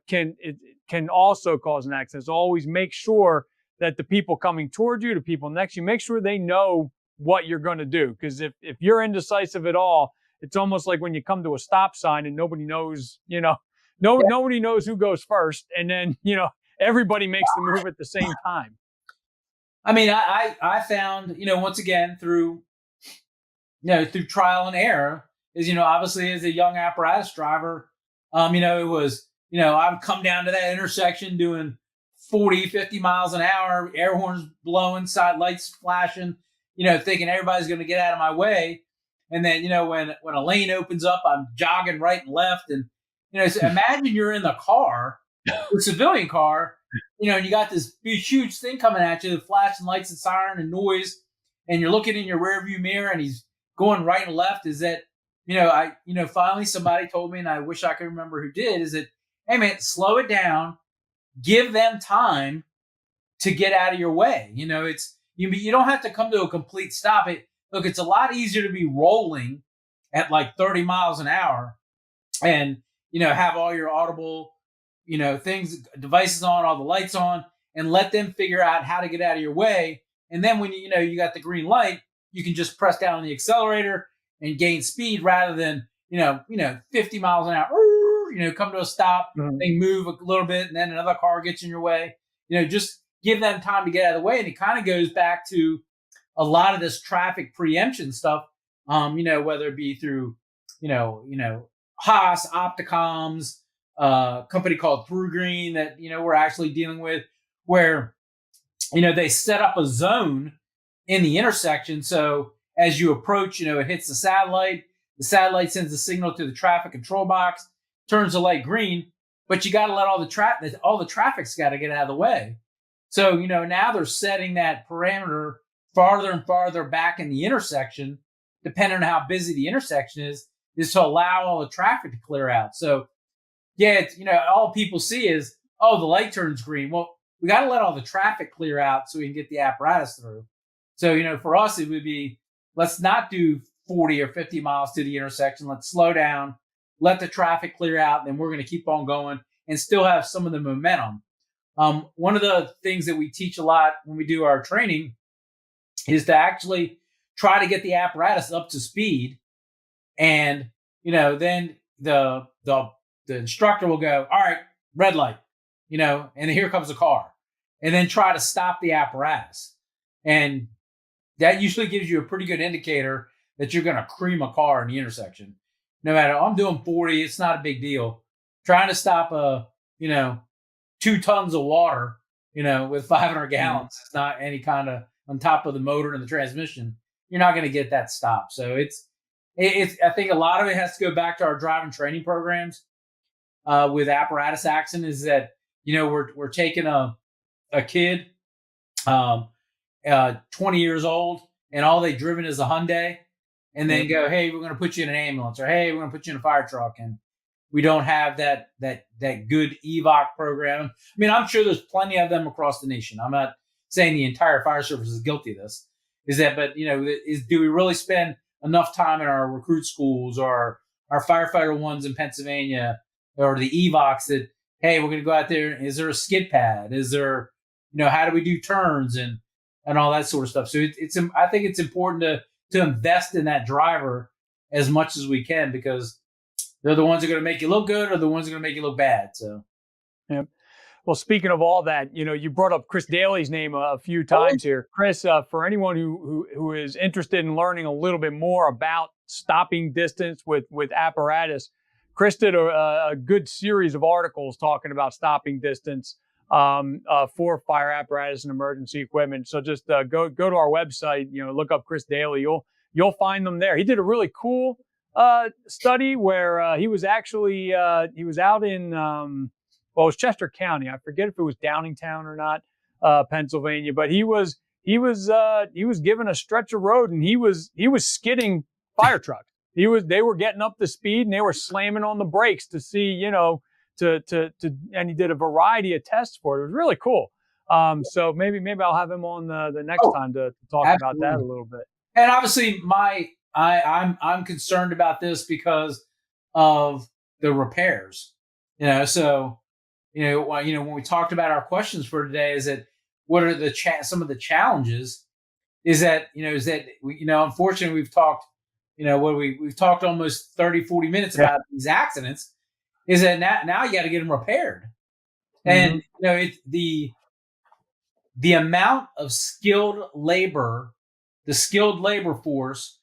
can also cause an accident. So always make sure that the people coming toward you, the people next to you, make sure they know what you're going to do. Because if you're indecisive at all, it's almost like when you come to a stop sign and nobody knows, nobody knows who goes first, and then everybody makes the move at the same time. I mean, I found, once again through trial and error is, obviously as a young apparatus driver, it was, I'd come down to that intersection doing 40, 50 miles an hour, air horns blowing, side lights flashing, thinking everybody's going to get out of my way. And then, when a lane opens up, I'm jogging right and left. And, so imagine you're in the car, a civilian car, and you got this huge thing coming at you, the flashing lights and siren and noise, and you're looking in your rearview mirror and he's going right and left. Is that, finally somebody told me, and I wish I could remember who did, is that, hey man, slow it down, give them time to get out of your way. You don't have to come to a complete stop. Look, it's a lot easier to be rolling at like 30 miles an hour and, have all your audible, devices on, all the lights on, and let them figure out how to get out of your way. And then when you got the green light, you can just press down on the accelerator and gain speed rather than, 50 miles an hour, come to a stop, they move a little bit, and then another car gets in your way. Just give them time to get out of the way. And it kind of goes back to a lot of this traffic preemption stuff, whether it be through, Haas, Opticoms, company called Through Green that, we're actually dealing with, where, they set up a zone in the intersection. So as you approach, it hits the satellite sends a signal to the traffic control box, turns the light green, but you got to let all the traffic's got to get out of the way. So, now they're setting that parameter farther and farther back in the intersection, depending on how busy the intersection is to allow all the traffic to clear out. So, yeah, it's, all people see is, oh, the light turns green. Well, we got to let all the traffic clear out so we can get the apparatus through. So, for us, it would be, let's not do 40 or 50 miles to the intersection. Let's slow down, let the traffic clear out, and then we're going to keep on going and still have some of the momentum. One of the things that we teach a lot when we do our training is to actually try to get the apparatus up to speed. And, then the instructor will go, all right, red light, and here comes the car, and then try to stop the apparatus. And that usually gives you a pretty good indicator that you're going to cream a car in the intersection. No matter, I'm doing 40, it's not a big deal. Trying to stop 2 tons of water, with 500 gallons, it's not any kind of, on top of the motor and the transmission, you're not going to get that stop. So it's, I think a lot of it has to go back to our driving training programs with apparatus accident, is that, we're taking a kid, 20 years old, and all they driven is a Hyundai, and then go, hey, we're going to put you in an ambulance, or hey, we're going to put you in a fire truck. And we don't have that good EVOC program. I mean, I'm sure there's plenty of them across the nation. I'm not saying the entire fire service is guilty of this. But do we really spend enough time in our recruit schools or our firefighter ones in Pennsylvania or the EVOCs that, hey, we're going to go out there. Is there a skid pad? Is there, how do we do turns and all that sort of stuff? So I think it's important to invest in that driver as much as we can, because they're the ones that are going to make you look good or the ones that are going to make you look bad. So, yeah. Well, speaking of all that, you brought up Chris Daly's name a few times here. Chris, for anyone who is interested in learning a little bit more about stopping distance with apparatus, Chris did a good series of articles talking about stopping distance for fire apparatus and emergency equipment. So just go to our website, look up Chris Daly. You'll find them there. He did a really cool study where he was actually he was out in it was Chester County. I forget if it was Downingtown or not, Pennsylvania, but he was given a stretch of road and he was skidding fire trucks. They were getting up to speed and they were slamming on the brakes to see, and he did a variety of tests for it. It was really cool. So maybe I'll have him on the next time to talk about that a little bit. And obviously I'm concerned about this because of the repairs, so, when we talked about our questions for today, is that what are some of the challenges is that, unfortunately we've talked, we've talked almost 30, 40 minutes about these accidents, is that now you got to get them repaired. And, the amount of skilled labor force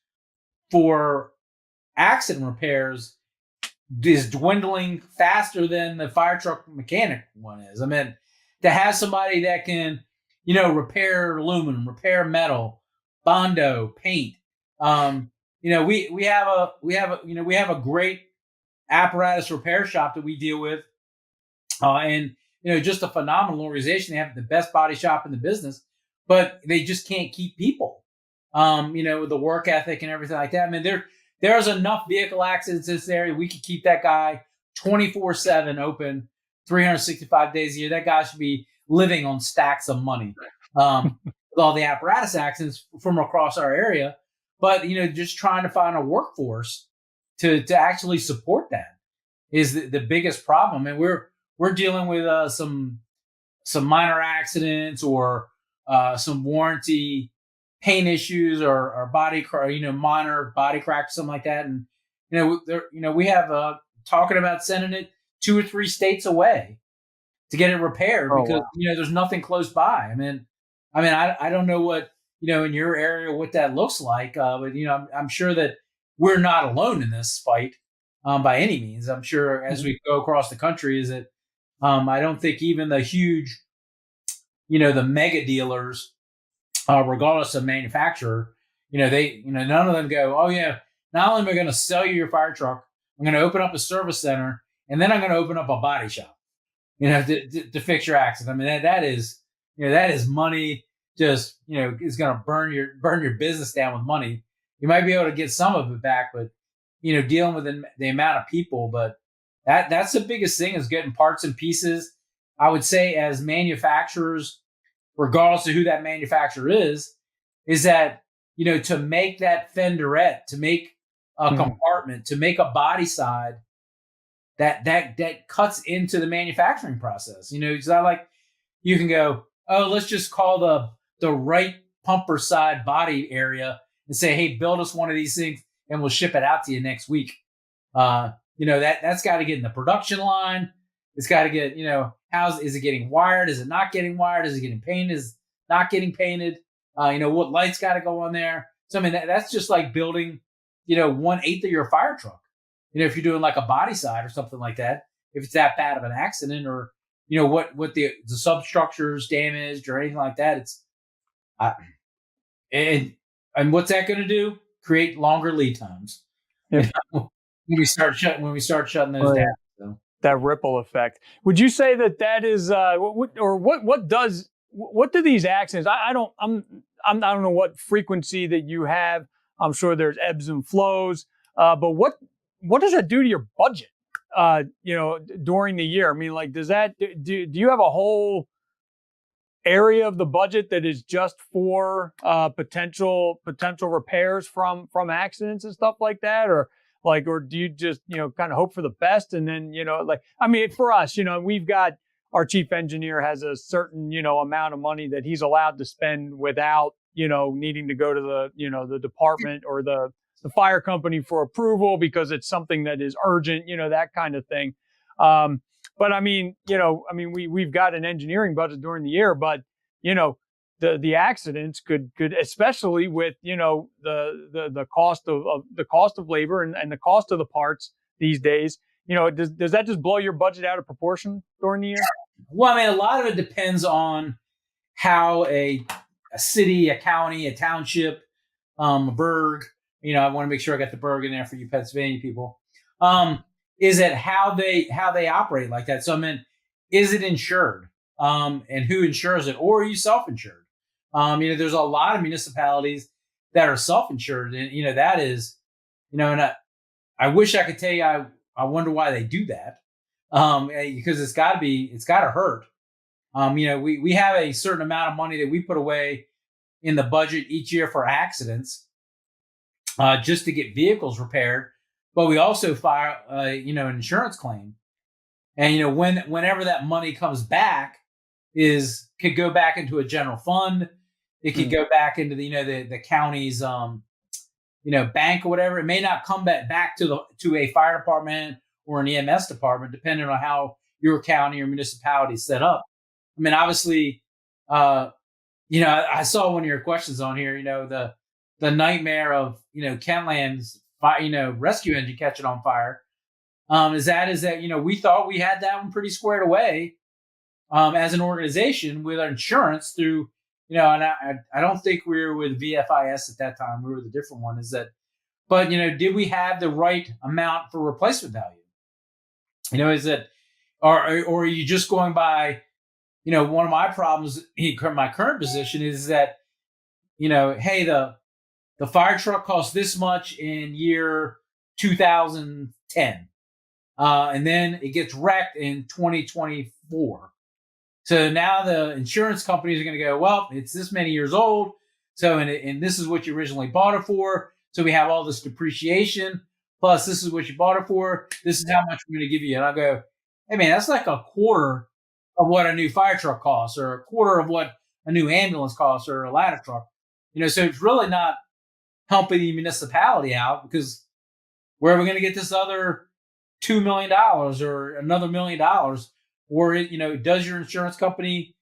for accident repairs is dwindling faster than the fire truck mechanic one is. I mean, to have somebody that can, repair aluminum, repair metal, bondo, paint. We have a great apparatus repair shop that we deal with, and just a phenomenal organization. They have the best body shop in the business, but they just can't keep people. With the work ethic and everything like that. I mean, there's enough vehicle accidents in this area. We could keep that guy 24/7 open, 365 days a year. That guy should be living on stacks of money with all the apparatus accidents from across our area. But, just trying to find a workforce to actually support that is the biggest problem. And we're dealing with some minor accidents or some warranty paint issues or body, minor body crack, something like that. And, we have talking about sending it 2 or 3 states away to get it repaired because, there's nothing close by. I mean, I don't know what, in your area, what that looks like. But, I'm sure that we're not alone in this fight by any means. I'm sure as we go across the country is that I don't think even the huge, the mega dealers, regardless of manufacturer, none of them go, oh yeah, not only am I going to sell you your fire truck, I'm going to open up a service center and then I'm going to open up a body shop, to fix your accident. I mean, that is money. Just, is going to burn your business down with money. You might be able to get some of it back, but, dealing with the amount of people, but that's the biggest thing is getting parts and pieces. I would say as manufacturers, regardless of who that manufacturer is that, to make that fenderette, to make a compartment, to make a body side, that cuts into the manufacturing process. It's not like you can go, oh, let's just call the right pumper side body area and say, hey, build us one of these things and we'll ship it out to you next week. That's got to get in the production line. It's got to get, is it getting wired? Is it not getting wired? Is it getting painted? Is it not getting painted? What lights got to go on there? So, I mean, that's just like building, 1/8 of your fire truck. If you're doing like a body side or something like that, if it's that bad of an accident or, what the substructure is damaged or anything like that, and what's that going to do? Create longer lead times. Yeah. When we start shutting those down. So. That ripple effect. Would you say that is what do these accidents? I don't know what frequency that you have. I'm sure there's ebbs and flows. But what does that do to your budget? During the year. I mean, like, does that do you have a whole area of the budget that is just for potential repairs from accidents and stuff like that, or do you just kind of hope for the best and then for us, we've got our chief engineer has a certain amount of money that he's allowed to spend without needing to go to the department or the fire company for approval because it's something that is urgent, that kind of thing. But we've got an engineering budget during the year, but the accidents could especially with the cost of labor and the cost of the parts these days, does that just blow your budget out of proportion during the year? Well, I mean, a lot of it depends on how a city, a county, a township, a burg. I want to make sure I got the burg in there for you Pennsylvania people. Is it how they operate like that? So I mean, is it insured? And who insures it, or are you self-insured? There's a lot of municipalities that are self-insured, and that is, and I wish I could tell you. I wonder why they do that. Because it's got to hurt. We have a certain amount of money that we put away in the budget each year for accidents, just to get vehicles repaired. But we also file, an insurance claim, and whenever that money comes back, could go back into a general fund. It could go back into the county's bank or whatever. It may not come back to a fire department or an EMS department, depending on how your county or municipality is set up. I mean, obviously, I saw one of your questions on here. The nightmare of Kentland's rescue engine catching on fire. Is that we thought we had that one pretty squared away as an organization with our insurance through and I don't think we were with VFIS at that time. We were the different one. But did we have the right amount for replacement value? Is it or are you just going by one of my problems in my current position is that hey, the fire truck cost this much in year 2010, and then it gets wrecked in 2024. So now the insurance companies are going to go, well, it's this many years old. So, and this is what you originally bought it for. So we have all this depreciation, plus this is what you bought it for. This is how much we're going to give you. And I go, hey man, that's like a quarter of what a new fire truck costs, or a quarter of what a new ambulance costs, or a ladder truck. So it's really not helping the municipality out, because where are we going to get this other $2 million or another $1 million? Or does your insurance company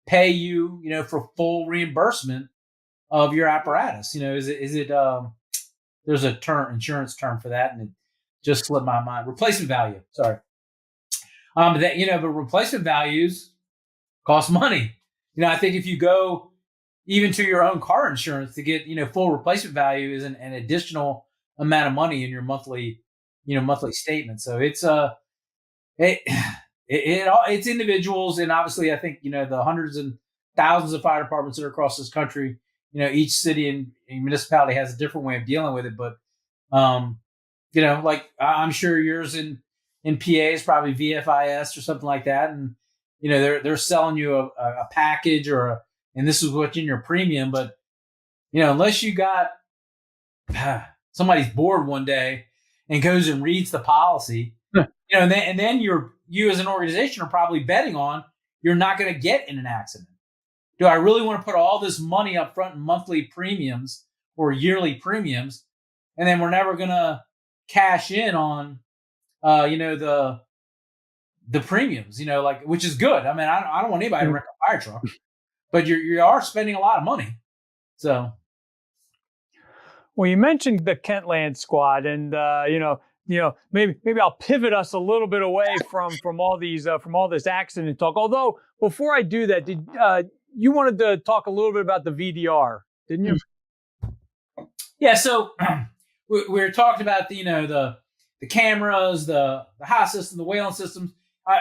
pay you, for full reimbursement of your apparatus? Is it there's a insurance term for that, and it just slipped my mind. Replacement value. Sorry. But replacement values cost money. I think if you go even to your own car insurance to get, full replacement value is an additional amount of money in your monthly statement. So it's it's individuals, and obviously I think the hundreds and thousands of fire departments that are across this country. Each city and municipality has a different way of dealing with it, but like I'm sure yours in PA is probably VFIS or something like that, and they're selling you a package and this is what's in your premium, but unless you got somebody's bored one day and goes and reads the policy, and then you as an organization are probably betting on you're not going to get in an accident. Do I really want to put all this money up front in monthly premiums or yearly premiums, and then we're never going to cash in on, the premiums, which is good. I mean, I don't want anybody to wreck a fire truck, but you are spending a lot of money. So. Well, you mentioned the Kentland squad, and maybe I'll pivot us a little bit away from all this accident talk. Although before I do that, did you wanted to talk a little bit about the VDR, didn't you? Yeah. So we were talking about the cameras, the HOT system, the whaling systems,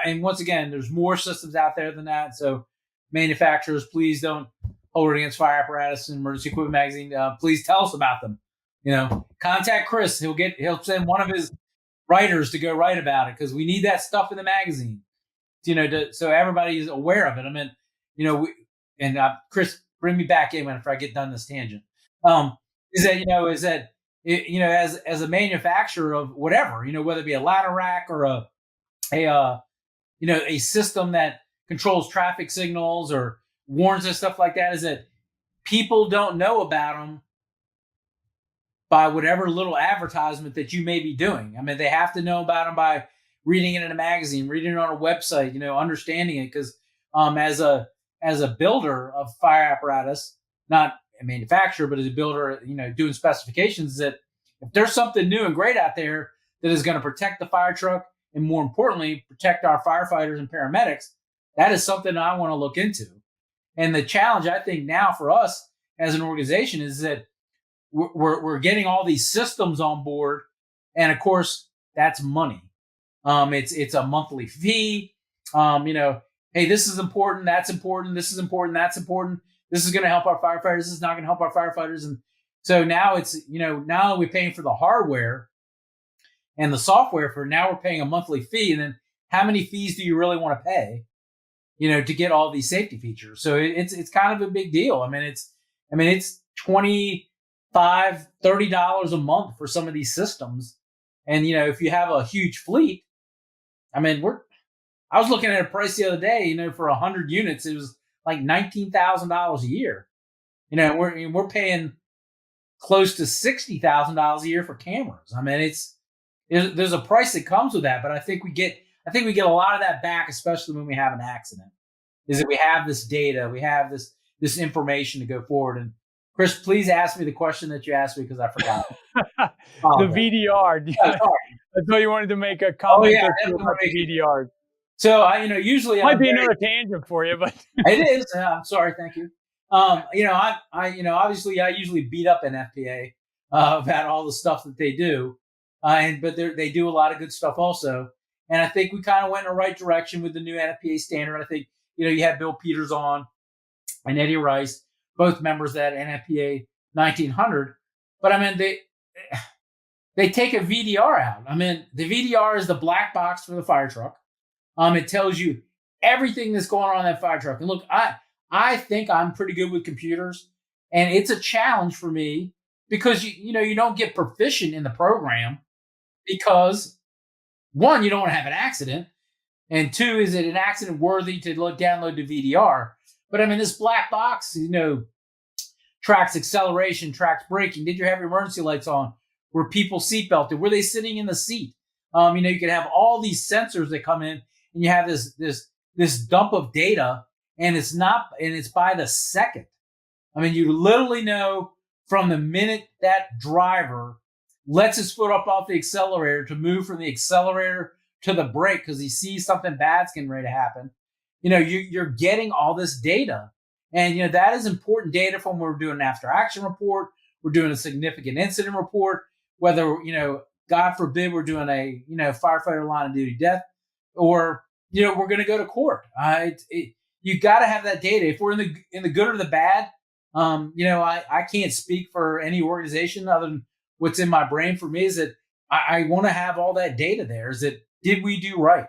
and once again, there's more systems out there than that. So manufacturers, please don't hold it against Fire Apparatus and Emergency Equipment Magazine. Please tell us about them. Contact Chris. He'll send one of his writers to go write about it, because we need that stuff in the magazine. So everybody is aware of it. I mean, Chris, bring me back in after I get done this tangent. As a manufacturer of whatever, whether it be a ladder rack or a system that controls traffic signals or warns and stuff like that, is that people don't know about them by whatever little advertisement that you may be doing. I mean, they have to know about them by reading it in a magazine, reading it on a website, understanding it. Because as a builder of fire apparatus, not a manufacturer, but as a builder, doing specifications, that if there's something new and great out there that is going to protect the fire truck and, more importantly, protect our firefighters and paramedics, that is something I want to look into. And the challenge, I think, now for us as an organization is that we're getting all these systems on board, and of course, that's money. It's a monthly fee. Hey, this is important, that's important, this is important, that's important. This is going to help our firefighters. This is not going to help our firefighters. And so now it's, now we're paying for the hardware and the software for, now we're paying a monthly fee. And then how many fees do you really want to pay, to get all these safety features? So it's kind of a big deal. It's $25, $30 a month for some of these systems. And, if you have a huge fleet, I was looking at a price the other day, for 100 units, it was like $19,000 a year. We're paying close to $60,000 a year for cameras. There's a price that comes with that, but I think we get a lot of that back, especially when we have an accident. Is that we have this data, we have this information to go forward. And Chris, please ask me the question that you asked me because I forgot. The VDR. I thought you wanted to make a comment or two about the VDR. So usually might be another tangent for you, but it is. I'm sorry. Thank you. Obviously I usually beat up NFPA about all the stuff that they do, but they do a lot of good stuff also. And I think we kind of went in the right direction with the new NFPA standard. I think you had Bill Peters on and Eddie Rice, both members of that NFPA 1900. But they take a VDR out. The VDR is the black box for the fire truck. It tells you everything that's going on in that fire truck. And look, I think I'm pretty good with computers, and it's a challenge for me because you don't get proficient in the program because, one, you don't want to have an accident, and two, is it an accident worthy to download the VDR? But this black box, tracks acceleration, tracks braking. Did you have your emergency lights on? Were people seatbelted? Were they sitting in the seat? You can have all these sensors that come in. And you have this dump of data, and it's by the second. You literally know from the minute that driver lets his foot up off the accelerator to move from the accelerator to the brake because he sees something bad's getting ready to happen. You're getting all this data, and that is important data from when we're doing an after action report, we're doing a significant incident report, whether God forbid we're doing a firefighter line of duty death. Or, we're going to go to court. You got to have that data. If we're in the good or the bad, I can't speak for any organization other than what's in my brain. For me is that I want to have all that data there. Is that, did we do right?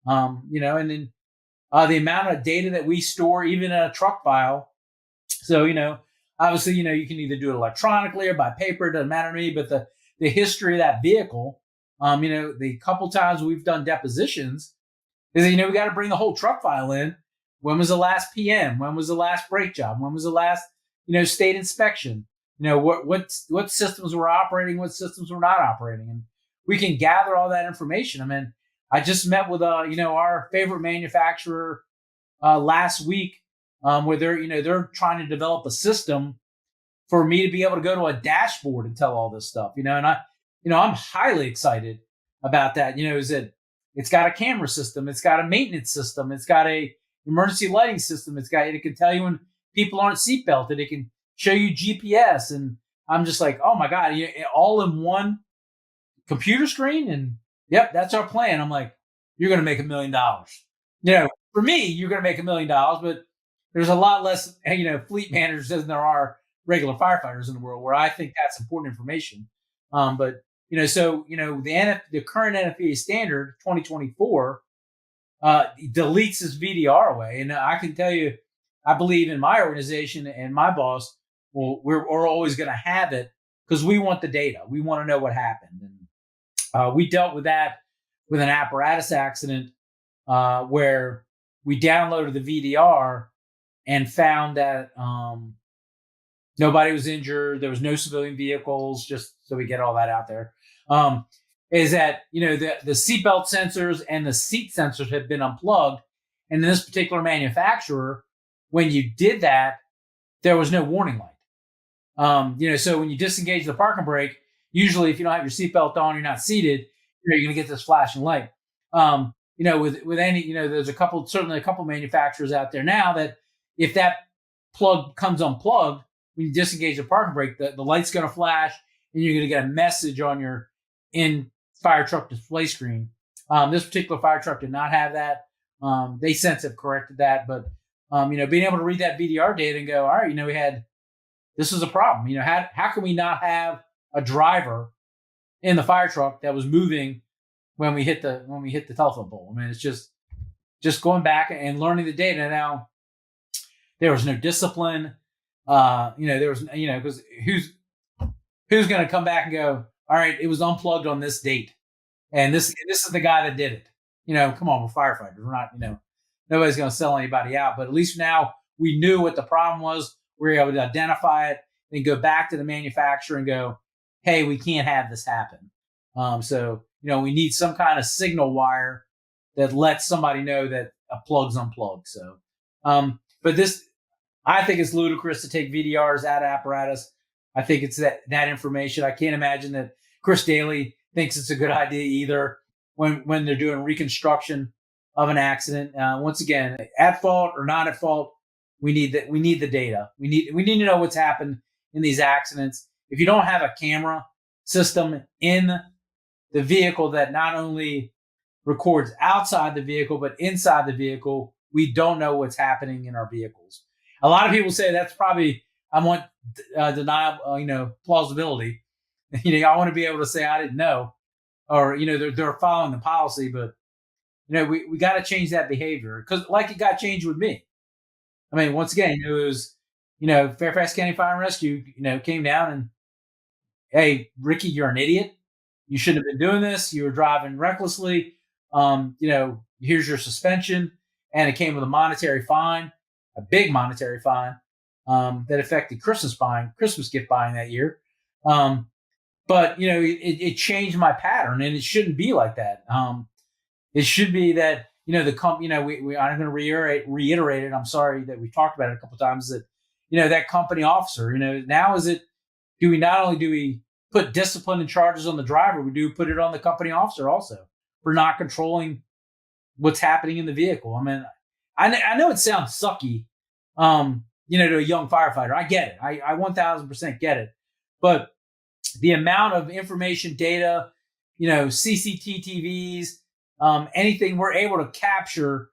And then the amount of data that we store, even in a truck file. So, obviously, you can either do it electronically or by paper. It doesn't matter to me. But the history of that vehicle, the couple times we've done depositions is that, we got to bring the whole truck file in. When was the last PM? When was the last brake job? When was the last, state inspection? What systems were operating, what systems were not operating. And we can gather all that information. I just met with, our favorite manufacturer last week where they're trying to develop a system for me to be able to go to a dashboard and tell all this stuff, and I'm highly excited about that. Is that it's got a camera system, it's got a maintenance system, it's got a emergency lighting system, it can tell you when people aren't seat belted, it can show you GPS, and I'm just like, oh my God, all in one computer screen, and yep, that's our plan. I'm like, you're going to make $1 million. For me, you're going to make $1 million, but there's a lot less, fleet managers than there are regular firefighters in the world, where I think that's important information. The current NFPA standard 2024 deletes this VDR away, and I can tell you, I believe in my organization and my boss, we're always going to have it because we want the data. We want to know what happened, and we dealt with that with an Apparatus accident where we downloaded the VDR and found that nobody was injured. There was no civilian vehicles, just so we get all that out there. Is that, the seatbelt sensors and the seat sensors have been unplugged. And in this particular manufacturer, when you did that, there was no warning light. So when you disengage the parking brake, usually if you don't have your seatbelt on, you're not seated, you're going to get this flashing light. With any, there's certainly a couple manufacturers out there now that if that plug comes unplugged, when you disengage the parking brake, the light's going to flash and you're going to get a message on your in fire truck display screen. This particular fire truck did not have that. They since have corrected that, but being able to read that VDR data and go, all right, this is a problem. How can we not have a driver in the fire truck that was moving when we hit the telephone pole? I mean, it's just going back and learning the data. Now, there was no discipline. There was, because who's going to come back and go, all right, it was unplugged on this date, and this is the guy that did it. Come on, we're firefighters. We're not, nobody's going to sell anybody out. But at least now we knew what the problem was. We were able to identify it and go back to the manufacturer and go, hey, we can't have this happen. So we need some kind of signal wire that lets somebody know that a plug's unplugged. So, but this, I think it's ludicrous to take VDRs out of Apparatus. I think it's that information. I can't imagine that Chris Daly thinks it's a good idea either when they're doing reconstruction of an accident. Once again, at fault or not at fault, we need the data. We need to know what's happened in these accidents. If you don't have a camera system in the vehicle that not only records outside the vehicle but inside the vehicle, we don't know what's happening in our vehicles. A lot of people say that's probably, I want deniable, plausibility. I want to be able to say I didn't know, or they're following the policy, but we got to change that behavior, because like it got changed with me. I mean, once again, it was Fairfax County Fire and Rescue came down and, hey, Ricky, you're an idiot. You shouldn't have been doing this. You were driving recklessly. Here's your suspension, and it came with a monetary fine, a big monetary fine that affected Christmas gift buying that year. But it changed my pattern, and it shouldn't be like that. It should be that the company. I'm going to reiterate it. I'm sorry that we talked about it a couple of times. That that company officer. Now do we not only do we put discipline and charges on the driver, we do put it on the company officer also for not controlling what's happening in the vehicle. I mean, I know it sounds sucky, to a young firefighter. I get it. I 1000% get it. But the amount of information, data, CCTVs, anything we're able to capture,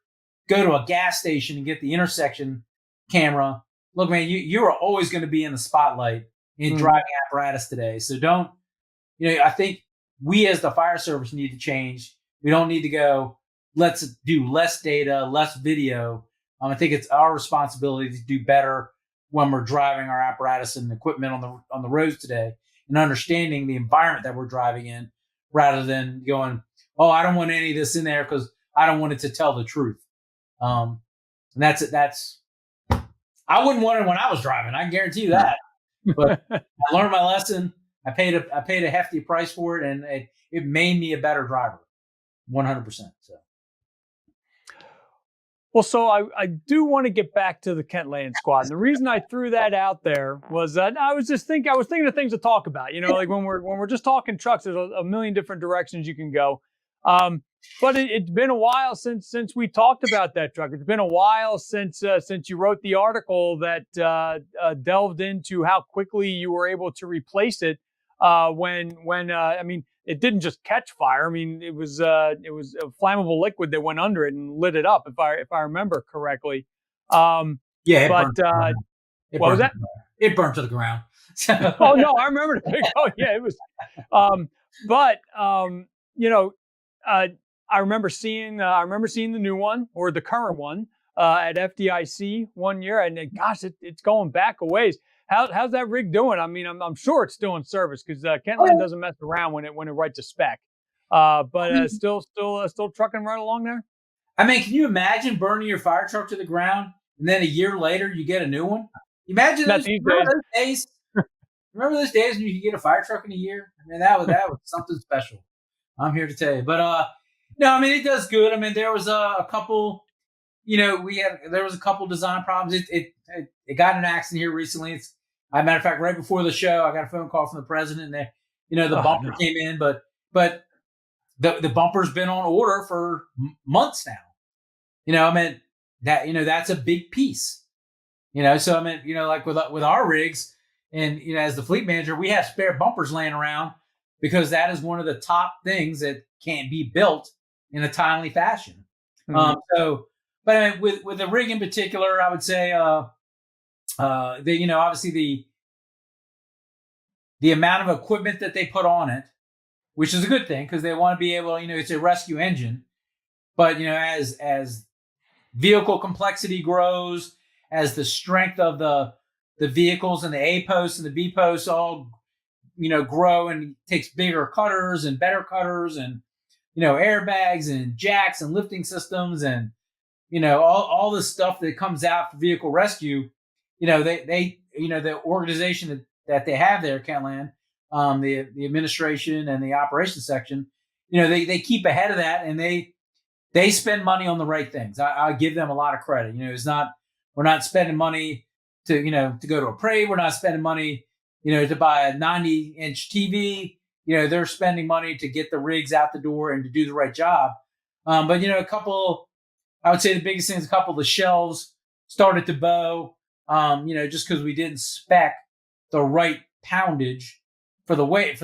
go to a gas station and get the intersection camera. Look, man, you are always going to be in the spotlight in driving apparatus today. So don't, I think we as the fire service need to change. We don't need to go, let's do less data, less video. I think it's our responsibility to do better when we're driving our apparatus and equipment on the roads today, and understanding the environment that we're driving in, rather than going, oh, I don't want any of this in there because I don't want it to tell the truth. And that's it. I wouldn't want it when I was driving. I can guarantee you that. But I learned my lesson. I paid a hefty price for it, and it made me a better driver, 100%. So. Well, so I do want to get back to the Kentland squad. And the reason I threw that out there was that I was thinking of things to talk about. Like when we're just talking trucks, there's a million different directions you can go. But it's been a while since we talked about that truck. It's been a while since you wrote the article that delved into how quickly you were able to replace it when it didn't just catch fire. I mean, it was a flammable liquid that went under it and lit it up, if I remember correctly. It what was that? It burned to the ground. Oh no, I remember the big. Oh yeah, it was. I remember seeing the new one, or the current one, at FDIC one year, and gosh, it's going back a ways. How's that rig doing? I mean, I'm sure it's still in service, because Kentland doesn't mess around when it writes a spec. But still trucking right along there. I mean, can you imagine burning your fire truck to the ground and then a year later you get a new one? Imagine those days. Remember those days when you could get a fire truck in a year? I mean, that was something special. I'm here to tell you. But no, I mean, it does good. I mean, there was a couple. There was a couple design problems. It got in an accident here recently. As a matter of fact, right before the show, I got a phone call from the president, and the bumper came in. But the bumper's been on order for months now. That's a big piece. So like with our rigs, and as the fleet manager, we have spare bumpers laying around because that is one of the top things that can't be built in a timely fashion. But with the rig in particular, I would say, obviously the amount of equipment that they put on it, which is a good thing because they want to be able, it's a rescue engine. But as vehicle complexity grows, as the strength of the vehicles and the A posts and the B posts all grow, and takes bigger cutters and better cutters and airbags and jacks and lifting systems and all the stuff that comes out for vehicle rescue. The organization that they have there, Kentland, the administration and the operations section, they keep ahead of that, and they spend money on the right things. I give them a lot of credit. We're not spending money to go to a parade. We're not spending money, to buy a 90-inch TV. They're spending money to get the rigs out the door and to do the right job. But I would say the biggest thing is a couple of the shelves started to bow, just because we didn't spec the right poundage for the weight.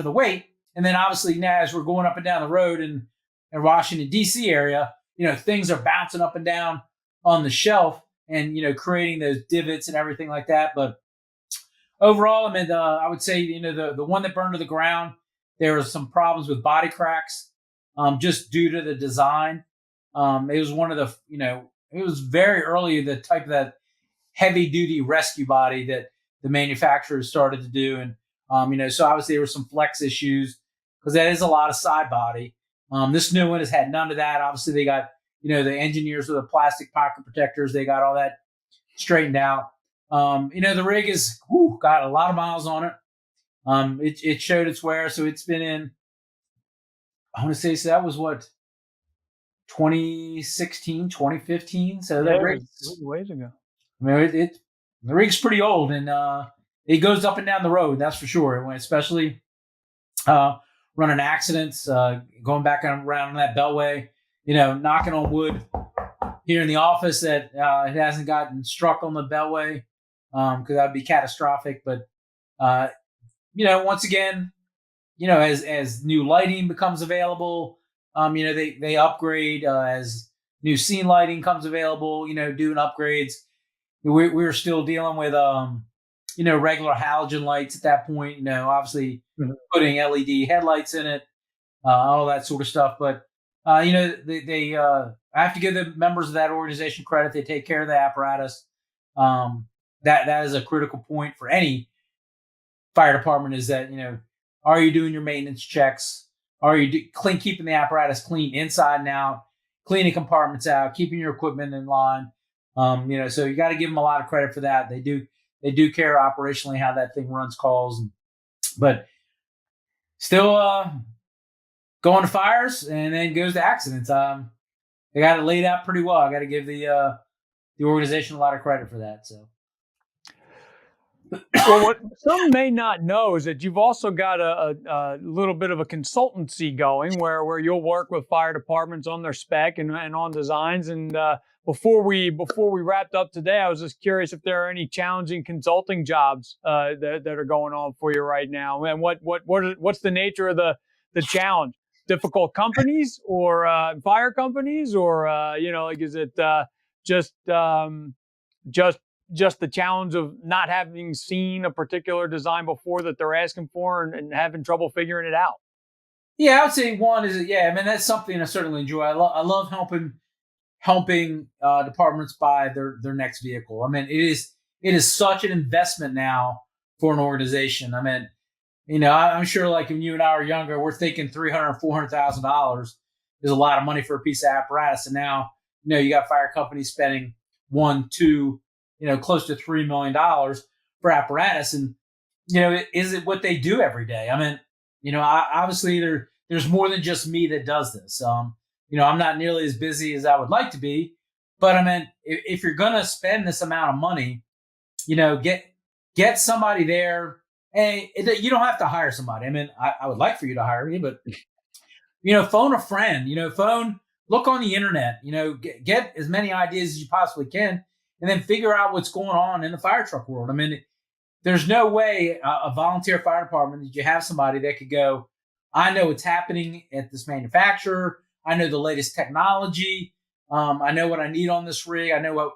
And then obviously now as we're going up and down the road in Washington, D.C. area, things are bouncing up and down on the shelf and, creating those divots and everything like that. But overall, I would say, the one that burned to the ground, there was some problems with body cracks, just due to the design. It was one of the, it was very early, the type of that heavy duty rescue body that the manufacturers started to do. And, so obviously there were some flex issues because that is a lot of side body. This new one has had none of that. Obviously they got, the engineers with the plastic pocket protectors, they got all that straightened out. The rig is got a lot of miles on it. It showed its wear. So it's been in, I want to say, so that was what, 2016, 2015. So that rig, ways ago. The rig's pretty old, and it goes up and down the road. That's for sure. Especially running accidents, going back around that beltway, knocking on wood here in the office that it hasn't gotten struck on the beltway, because that would be catastrophic. But once again, as new lighting becomes available, they upgrade as new scene lighting comes available. Doing upgrades. We were still dealing with regular halogen lights at that point. Obviously putting LED headlights in it, all that sort of stuff. But they I have to give the members of that organization credit. They take care of the apparatus. That is a critical point for any fire department. Is that are you doing your maintenance checks? Are you keeping the apparatus clean inside and out, cleaning compartments out, keeping your equipment in line? So you got to give them a lot of credit for that. They do care operationally how that thing runs calls, but still going to fires and then goes to accidents. They got it laid out pretty well. I got to give the organization a lot of credit for that. So. Well, what some may not know is that you've also got a little bit of a consultancy going where you'll work with fire departments on their spec and on designs. And before we wrapped up today, I was just curious if there are any challenging consulting jobs that are going on for you right now. And what's the nature of the challenge? Difficult companies or fire companies, or is it just the challenge of not having seen a particular design before that they're asking for and having trouble figuring it out? Yeah, I would say one is, that's something I certainly enjoy. I love helping departments buy their next vehicle. It is such an investment now for an organization. I'm sure like when you and I were younger, we're thinking $300,000, $400,000 is a lot of money for a piece of apparatus. And now, you got fire companies spending $1, $2, close to $3 million for apparatus. And, is it what they do every day? Obviously there's more than just me that does this. I'm not nearly as busy as I would like to be, but if you're going to spend this amount of money, get somebody there. Hey, you don't have to hire somebody. I would like for you to hire me, but phone a friend, look on the internet, get as many ideas as you possibly can, and then figure out what's going on in the fire truck world. I mean, there's no way a volunteer fire department that you have somebody that could go, I know what's happening at this manufacturer. I know the latest technology. I know what I need on this rig. I know what,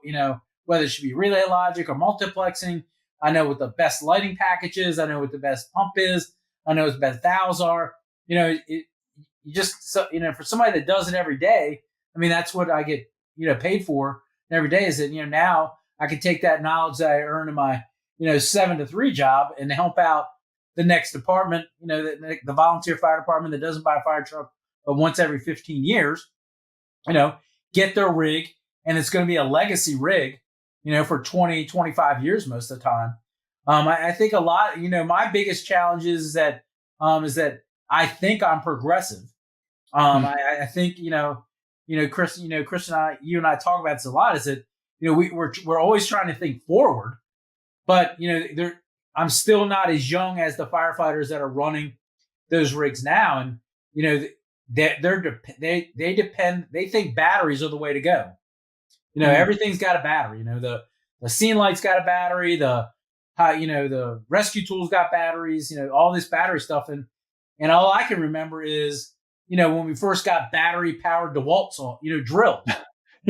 whether it should be relay logic or multiplexing. I know what the best lighting package is. I know what the best pump is. I know what the best valves are. For somebody that does it every day, I mean, that's what I get, paid for every day is that, now I can take that knowledge that I earned in my, 7 to 3 job and help out the next department, the volunteer fire department that doesn't buy a fire truck, but once every 15 years, get their rig, and it's going to be a legacy rig, for 20, 25 years most of the time. I think a lot, my biggest challenge is that I think I'm progressive. I think, Chris, Chris and I, you and I talk about this a lot, is that, we're always trying to think forward, but, I'm still not as young as the firefighters that are running those rigs now. And, they think batteries are the way to go. Everything's got a battery, the scene light's got a battery, the rescue tools got batteries, all this battery stuff. And all I can remember is, when we first got battery powered DeWalt saw, drills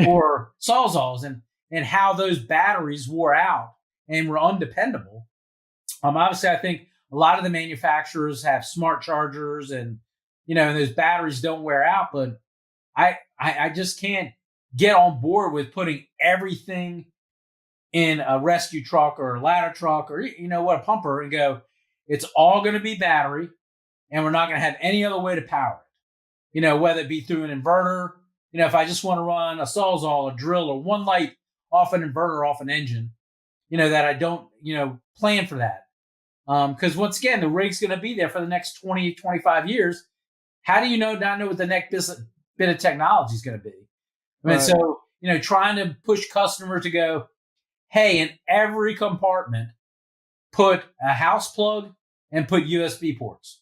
or sawzalls and how those batteries wore out and were undependable. Obviously I think a lot of the manufacturers have smart chargers and, those batteries don't wear out, but I just can't get on board with putting everything in a rescue truck or a ladder truck or, a pumper and go, it's all going to be battery and we're not going to have any other way to power it, whether it be through an inverter, if I just want to run a sawzall, a drill, or one light off an inverter, off an engine, that I don't, plan for that. Because once again, the rig's going to be there for the next 20, 25 years. How do you not know what the next bit of technology is going to be? I mean, Right. So, trying to push customers to go, hey, in every compartment, put a house plug and put USB ports,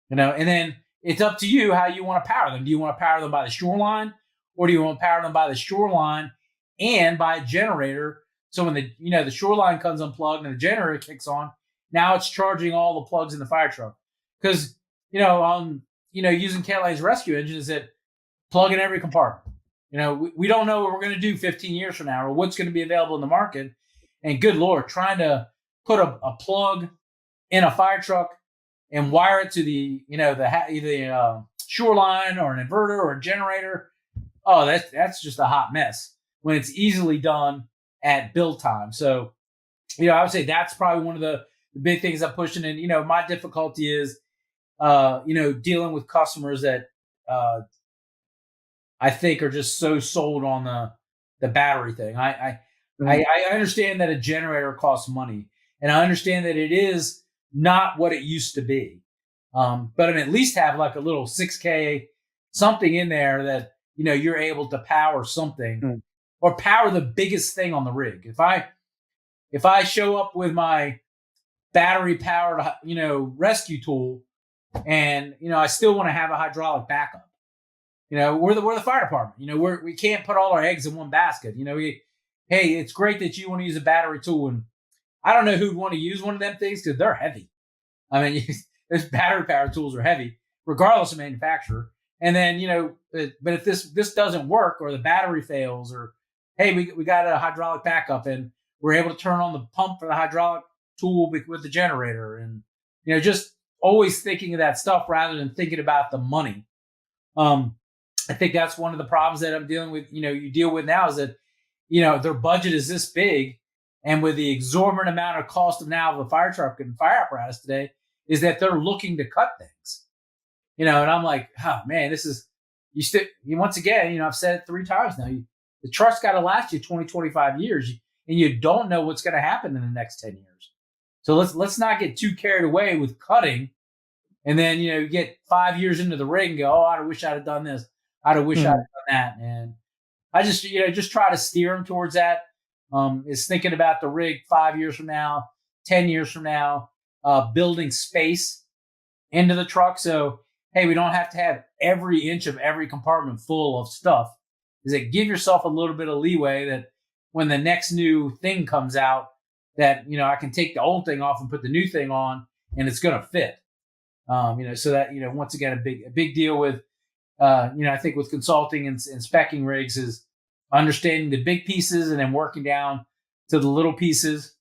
and then it's up to you how you want to power them. Do you want to power them by the shoreline, or do you want to power them by the shoreline and by a generator? So when the shoreline comes unplugged and the generator kicks on, now it's charging all the plugs in the fire truck. Because, using Kentland's rescue engine is that plug in every compartment. We don't know what we're going to do 15 years from now or what's going to be available in the market. And good Lord, trying to put a plug in a fire truck and wire it to the, either shoreline or an inverter or a generator. Oh, that's just a hot mess when it's easily done at build time. So, I would say that's probably one of the big things I'm pushing. And, my difficulty is, dealing with customers that I think are just so sold on the battery thing. I understand that a generator costs money, and I understand that it is not what it used to be. But I mean, at least have like a little 6K something in there that, you're able to power something or power the biggest thing on the rig. If I show up with my battery powered, rescue tool and, I still want to have a hydraulic backup, we're the fire department, we can't put all our eggs in one basket. Hey, it's great that you want to use a battery tool. And I don't know who'd want to use one of them things because they're heavy. I mean, those battery powered tools are heavy, regardless of manufacturer. And then, but if this doesn't work or the battery fails or, hey, we got a hydraulic backup and we're able to turn on the pump for the hydraulic tool with the generator. And, just always thinking of that stuff rather than thinking about the money. I think that's one of the problems that I'm dealing with, you deal with now is that, their budget is this big. And with the exorbitant amount of cost of now of a fire truck and fire apparatus today is that they're looking to cut things, and I'm like, oh man, this is, once again, I've said it 3 times now, the truck's got to last you 20, 25 years and you don't know what's going to happen in the next 10 years. So let's not get too carried away with cutting. And then, you get 5 years into the rig and go, oh, I wish I'd have done this. I'd have wished I'd have done that. And I just, just try to steer them towards that. Is thinking about the rig 5 years from now, 10 years from now, building space into the truck. So hey, we don't have to have every inch of every compartment full of stuff. Is that give yourself a little bit of leeway that when the next new thing comes out, that, I can take the old thing off and put the new thing on and it's going to fit. So that, once again, a big deal with, I think with consulting and speccing rigs is understanding the big pieces and then working down to the little pieces.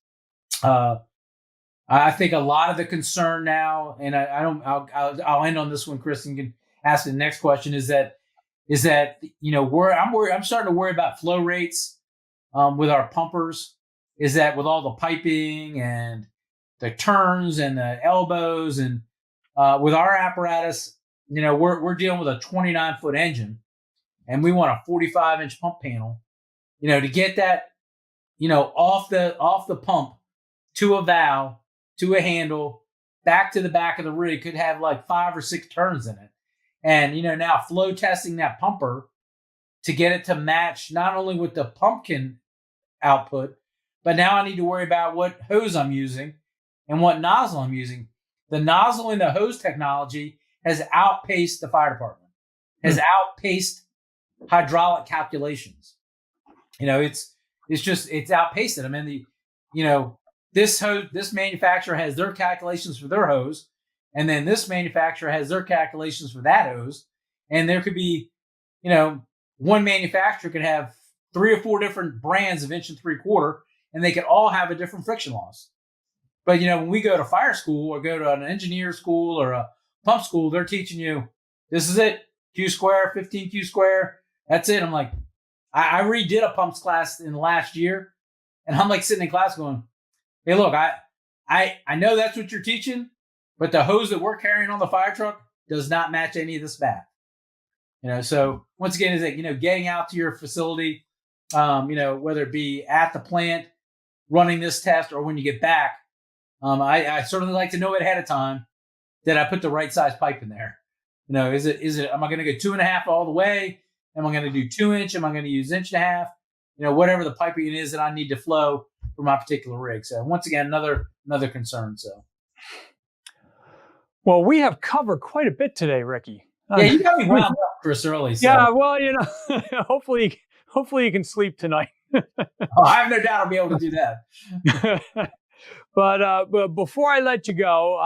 I think a lot of the concern now, and I'll end on this one, Chris, and can ask the next question, is that I'm starting to worry about flow rates with our pumpers. Is that with all the piping and the turns and the elbows and with our apparatus, we're dealing with a 29-foot engine and we want a 45-inch pump panel, to get that, off the pump to a valve, to a handle, back to the back of the rig could have like 5 or 6 turns in it. And, now flow testing that pumper to get it to match not only with the pumpkin output, but now I need to worry about what hose I'm using and what nozzle I'm using. The nozzle and the hose technology has outpaced the fire department, has outpaced hydraulic calculations. It's outpaced it. I mean, this manufacturer has their calculations for their hose, and then this manufacturer has their calculations for that hose. And there could be, one manufacturer could have 3 or 4 different brands of 1 3/4, and they could all have a different friction loss. But, when we go to fire school or go to an engineer school or a pump school, they're teaching you, this is it, Q square, 15 Q square. That's it. I'm like, I redid a pumps class in the last year, and I'm like sitting in class going, hey, look, I know that's what you're teaching, but the hose that we're carrying on the fire truck does not match any of this math. So once again, is that, getting out to your facility, whether it be at the plant, running this test, or when you get back, I certainly like to know ahead of time that I put the right size pipe in there. Is it, am I going to go 2.5 all the way? Am I going to do 2 inch? Am I going to use 1.5 inch? Whatever the piping is that I need to flow for my particular rig. So once again, another concern. So. Well, we have covered quite a bit today, Ricky. Yeah, you got me wound up, Chris, early. So. Yeah, well, hopefully you can sleep tonight. I have no doubt I'll be able to do that. But before I let you go,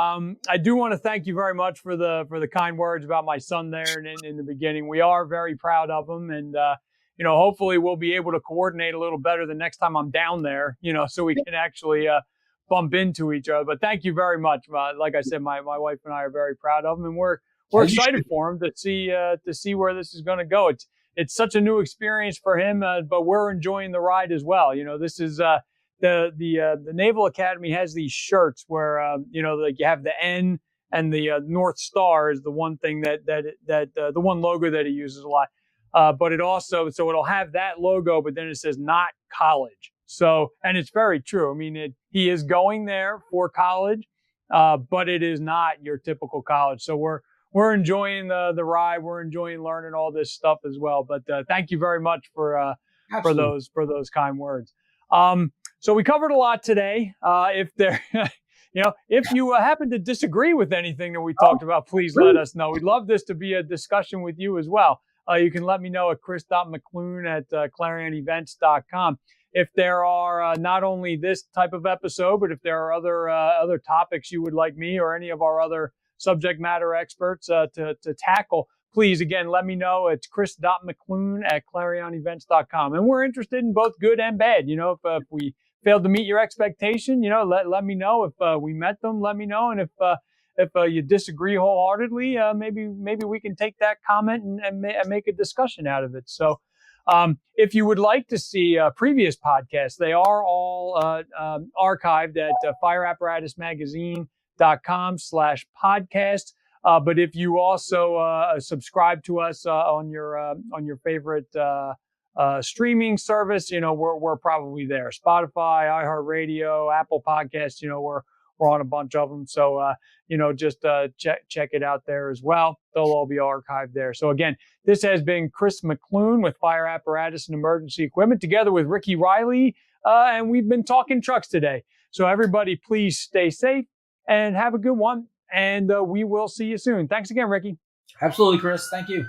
I do want to thank you very much for the kind words about my son there in the beginning. We are very proud of him, and hopefully we'll be able to coordinate a little better the next time I'm down there. So we can actually bump into each other. But thank you very much. Like I said, my wife and I are very proud of him, and we're excited for him to see where this is going to go. It's such a new experience for him, but we're enjoying the ride as well. This is. The Naval Academy has these shirts where like you have the N and the North Star is the one thing that the one logo that he uses a lot. But it also, so it'll have that logo, but then it says not college. So, and it's very true. I mean, he is going there for college, but it is not your typical college. So we're enjoying the ride. We're enjoying learning all this stuff as well. But thank you very much for those kind words. So we covered a lot today. If you happen to disagree with anything that we talked about, please let us know. We'd love this to be a discussion with you as well. You can let me know at chris.mccloone@clarionevents.com. If there are not only this type of episode, but if there are other topics you would like me or any of our other subject matter experts to tackle, please, again, let me know. It's chris.mccloone@clarionevents.com. And we're interested in both good and bad. If we failed to meet your expectation, let me know. If we met them, let me know. And if you disagree wholeheartedly, maybe we can take that comment and make a discussion out of it. So if you would like to see previous podcasts, they are all archived at fireapparatusmagazine.com/podcast. But if you also subscribe to us on your favorite streaming service, we're probably there. Spotify, iHeartRadio, Apple Podcasts, we're on a bunch of them. So just check it out there as well. They'll all be archived there. So again, this has been Chris McCloone with Fire Apparatus and Emergency Equipment, together with Ricky Riley, and we've been talking trucks today. So everybody, please stay safe and have a good one. And we will see you soon. Thanks again, Ricky. Absolutely, Chris. Thank you.